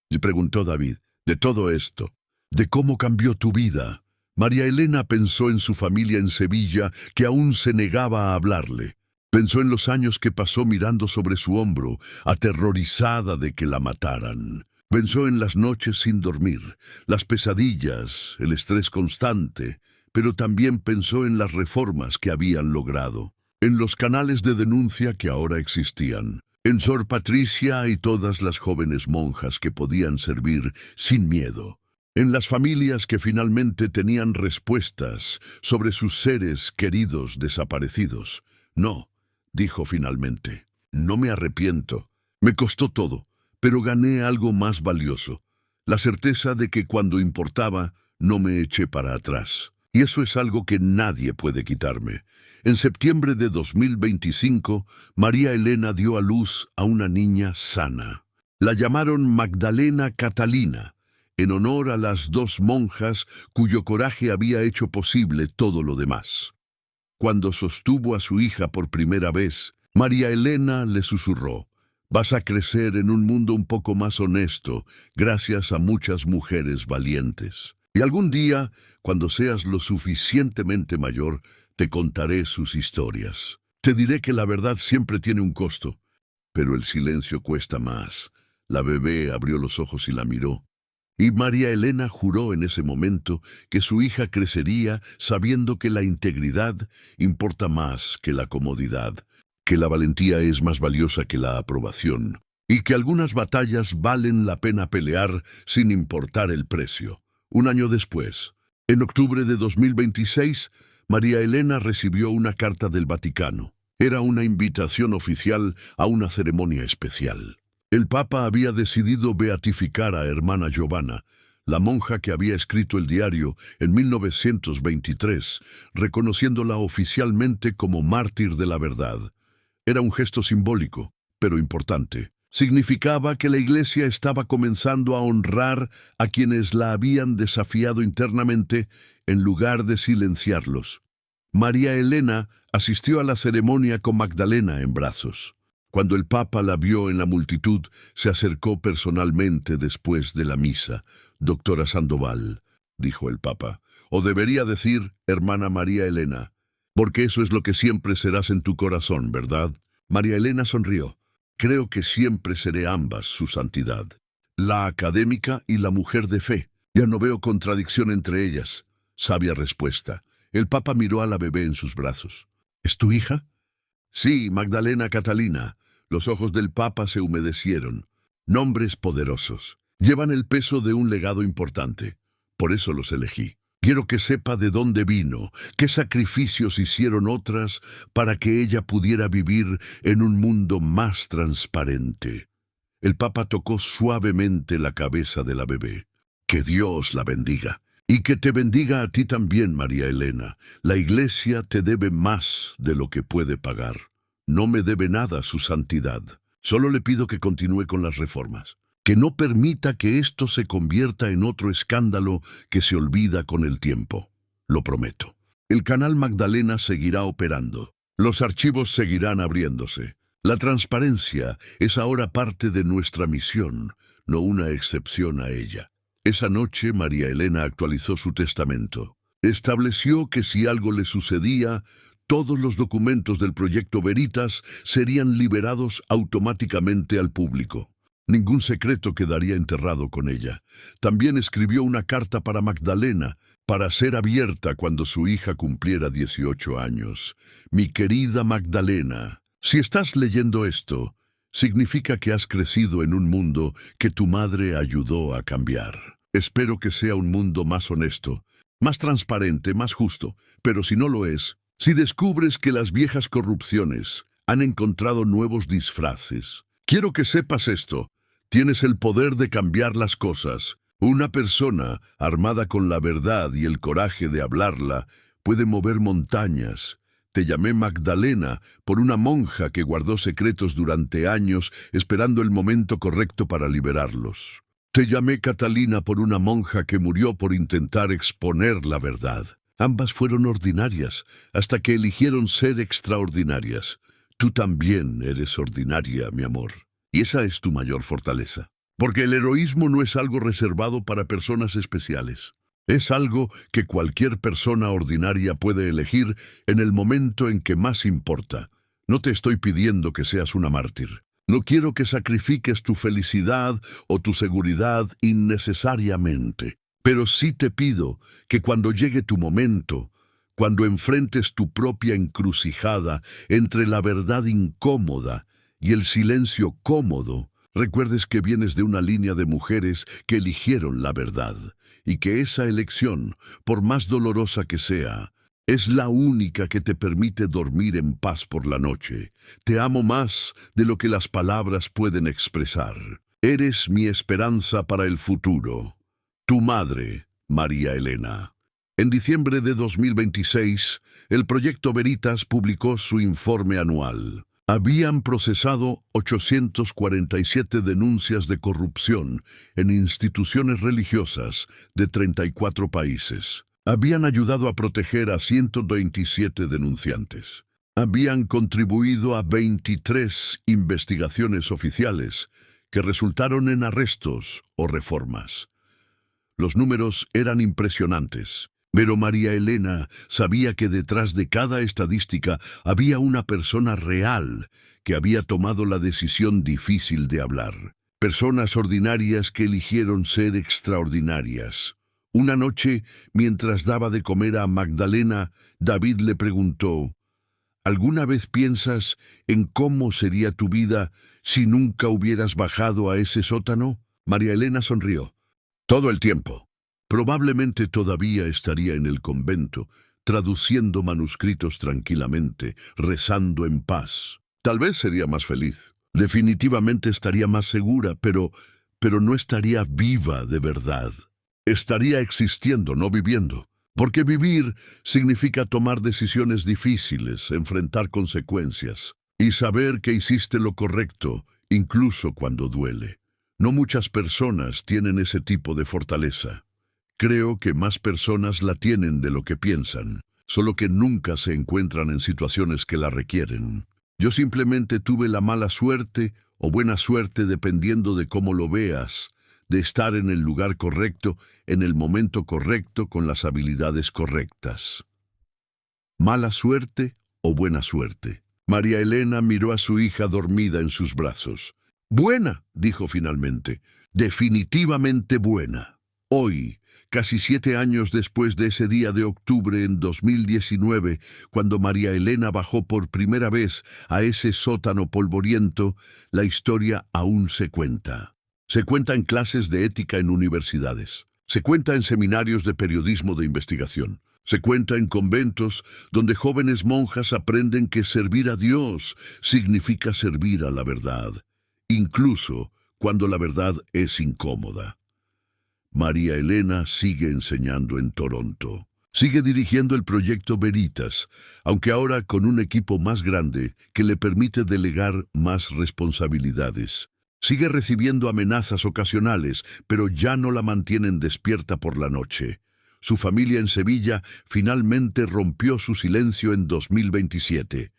Le preguntó David. De todo esto, de cómo cambió tu vida. María Elena pensó en su familia en Sevilla, que aún se negaba a hablarle. Pensó en los años que pasó mirando sobre su hombro, aterrorizada de que la mataran. Pensó en las noches sin dormir, las pesadillas, el estrés constante, pero también pensó en las reformas que habían logrado, en los canales de denuncia que ahora existían, en Sor Patricia y todas las jóvenes monjas que podían servir sin miedo, en las familias que finalmente tenían respuestas sobre sus seres queridos desaparecidos. No, dijo finalmente, no me arrepiento. Me costó todo, pero gané algo más valioso, la certeza de que cuando importaba no me eché para atrás. Y eso es algo que nadie puede quitarme. En septiembre de 2025, María Elena dio a luz a una niña sana. La llamaron Magdalena Catalina, en honor a las dos monjas cuyo coraje había hecho posible todo lo demás. Cuando sostuvo a su hija por primera vez, María Elena le susurró: vas a crecer en un mundo un poco más honesto, gracias a muchas mujeres valientes. Y algún día, cuando seas lo suficientemente mayor, te contaré sus historias. Te diré que la verdad siempre tiene un costo, pero el silencio cuesta más. La bebé abrió los ojos y la miró. Y María Elena juró en ese momento que su hija crecería sabiendo que la integridad importa más que la comodidad, que la valentía es más valiosa que la aprobación, y que algunas batallas valen la pena pelear sin importar el precio. Un año después, en octubre de 2026, María Elena recibió una carta del Vaticano. Era una invitación oficial a una ceremonia especial. El Papa había decidido beatificar a hermana Giovanna, la monja que había escrito el diario en 1923, reconociéndola oficialmente como mártir de la verdad. Era un gesto simbólico, pero importante. Significaba que la Iglesia estaba comenzando a honrar a quienes la habían desafiado internamente en lugar de silenciarlos. María Elena asistió a la ceremonia con Magdalena en brazos. Cuando el Papa la vio en la multitud, se acercó personalmente después de la misa. «Doctora Sandoval», dijo el Papa, «o debería decir, hermana María Elena, porque eso es lo que siempre serás en tu corazón, ¿verdad?» María Elena sonrió. «Creo que siempre seré ambas, su santidad. La académica y la mujer de fe. Ya no veo contradicción entre ellas». Sabia respuesta. El Papa miró a la bebé en sus brazos. «¿Es tu hija?» «Sí, Magdalena Catalina». Los ojos del Papa se humedecieron. Nombres poderosos. Llevan el peso de un legado importante. Por eso los elegí. Quiero que sepa de dónde vino, qué sacrificios hicieron otras para que ella pudiera vivir en un mundo más transparente. El Papa tocó suavemente la cabeza de la bebé. «Que Dios la bendiga. Y que te bendiga a ti también, María Elena. La Iglesia te debe más de lo que puede pagar. No me debe nada su santidad. Solo le pido que continúe con las reformas. Que no permita que esto se convierta en otro escándalo que se olvida con el tiempo. Lo prometo». El canal Magdalena seguirá operando. Los archivos seguirán abriéndose. La transparencia es ahora parte de nuestra misión, no una excepción a ella. Esa noche María Elena actualizó su testamento. Estableció que si algo le sucedía, todos los documentos del Proyecto Veritas serían liberados automáticamente al público. Ningún secreto quedaría enterrado con ella. También escribió una carta para Magdalena, para ser abierta cuando su hija cumpliera 18 años. «Mi querida Magdalena, si estás leyendo esto, significa que has crecido en un mundo que tu madre ayudó a cambiar. Espero que sea un mundo más honesto, más transparente, más justo, pero si no lo es, si descubres que las viejas corrupciones han encontrado nuevos disfraces, quiero que sepas esto. Tienes el poder de cambiar las cosas. Una persona armada con la verdad y el coraje de hablarla puede mover montañas. Te llamé Magdalena por una monja que guardó secretos durante años esperando el momento correcto para liberarlos. Te llamé Catalina por una monja que murió por intentar exponer la verdad. Ambas fueron ordinarias hasta que eligieron ser extraordinarias. Tú también eres ordinaria, mi amor. Y esa es tu mayor fortaleza. Porque el heroísmo no es algo reservado para personas especiales. Es algo que cualquier persona ordinaria puede elegir en el momento en que más importa. No te estoy pidiendo que seas una mártir. No quiero que sacrifiques tu felicidad o tu seguridad innecesariamente. Pero sí te pido que cuando llegue tu momento, cuando enfrentes tu propia encrucijada entre la verdad incómoda y el silencio cómodo, recuerdes que vienes de una línea de mujeres que eligieron la verdad, y que esa elección, por más dolorosa que sea, es la única que te permite dormir en paz por la noche. Te amo más de lo que las palabras pueden expresar. Eres mi esperanza para el futuro. Tu madre, María Elena. En diciembre de 2026, el Proyecto Veritas publicó su informe anual. Habían procesado 847 denuncias de corrupción en instituciones religiosas de 34 países. Habían ayudado a proteger a 127 denunciantes. Habían contribuido a 23 investigaciones oficiales que resultaron en arrestos o reformas. Los números eran impresionantes. Pero María Elena sabía que detrás de cada estadística había una persona real que había tomado la decisión difícil de hablar. Personas ordinarias que eligieron ser extraordinarias. Una noche, mientras daba de comer a Magdalena, David le preguntó: ¿alguna vez piensas en cómo sería tu vida si nunca hubieras bajado a ese sótano? María Elena sonrió. Todo el tiempo. Probablemente todavía estaría en el convento, traduciendo manuscritos tranquilamente, rezando en paz. Tal vez sería más feliz. Definitivamente estaría más segura, pero no estaría viva de verdad. Estaría existiendo, no viviendo. Porque vivir significa tomar decisiones difíciles, enfrentar consecuencias y saber que hiciste lo correcto, incluso cuando duele. No muchas personas tienen ese tipo de fortaleza. Creo que más personas la tienen de lo que piensan, solo que nunca se encuentran en situaciones que la requieren. Yo simplemente tuve la mala suerte o buena suerte, dependiendo de cómo lo veas, de estar en el lugar correcto, en el momento correcto, con las habilidades correctas. Mala suerte o buena suerte. María Elena miró a su hija dormida en sus brazos. Buena, dijo finalmente. Definitivamente buena. Hoy, casi 7 años después de ese día de octubre en 2019, cuando María Elena bajó por primera vez a ese sótano polvoriento, la historia aún se cuenta. Se cuenta en clases de ética en universidades. Se cuenta en seminarios de periodismo de investigación. Se cuenta en conventos donde jóvenes monjas aprenden que servir a Dios significa servir a la verdad, incluso cuando la verdad es incómoda. María Elena sigue enseñando en Toronto. Sigue dirigiendo el Proyecto Veritas, aunque ahora con un equipo más grande que le permite delegar más responsabilidades. Sigue recibiendo amenazas ocasionales, pero ya no la mantienen despierta por la noche. Su familia en Sevilla finalmente rompió su silencio en 2027.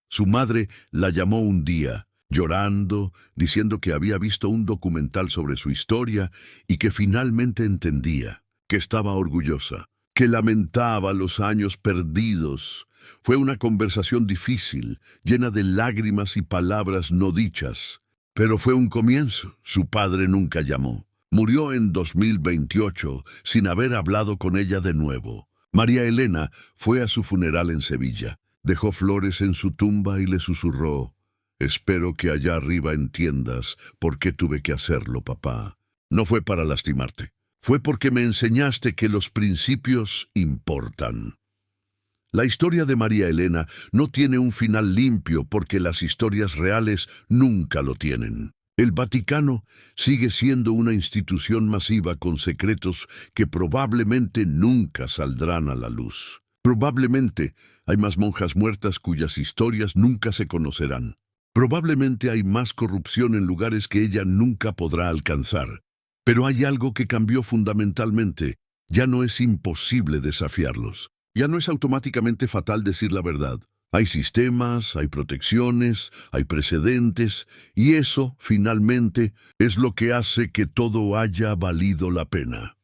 Su madre la llamó un día, llorando, diciendo que había visto un documental sobre su historia y que finalmente entendía, que estaba orgullosa, que lamentaba los años perdidos. Fue una conversación difícil, llena de lágrimas y palabras no dichas. Pero fue un comienzo. Su padre nunca llamó. Murió en 2028 sin haber hablado con ella de nuevo. María Elena fue a su funeral en Sevilla. Dejó flores en su tumba y le susurró: «Espero que allá arriba entiendas por qué tuve que hacerlo, papá. No fue para lastimarte. Fue porque me enseñaste que los principios importan». La historia de María Elena no tiene un final limpio porque las historias reales nunca lo tienen. El Vaticano sigue siendo una institución masiva con secretos que probablemente nunca saldrán a la luz. Probablemente hay más monjas muertas cuyas historias nunca se conocerán. Probablemente hay más corrupción en lugares que ella nunca podrá alcanzar. Pero hay algo que cambió fundamentalmente. Ya no es imposible desafiarlos. Ya no es automáticamente fatal decir la verdad. Hay sistemas, hay protecciones, hay precedentes, y eso, finalmente, es lo que hace que todo haya valido la pena.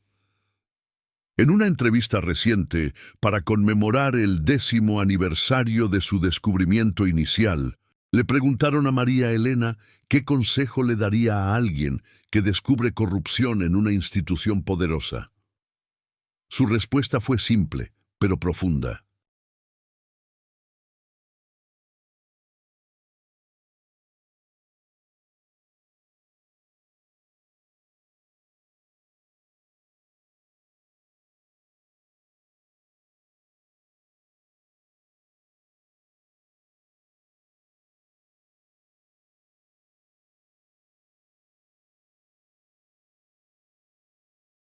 En una entrevista reciente, para conmemorar el 10º aniversario de su descubrimiento inicial, le preguntaron a María Elena qué consejo le daría a alguien que descubre corrupción en una institución poderosa. Su respuesta fue simple, pero profunda.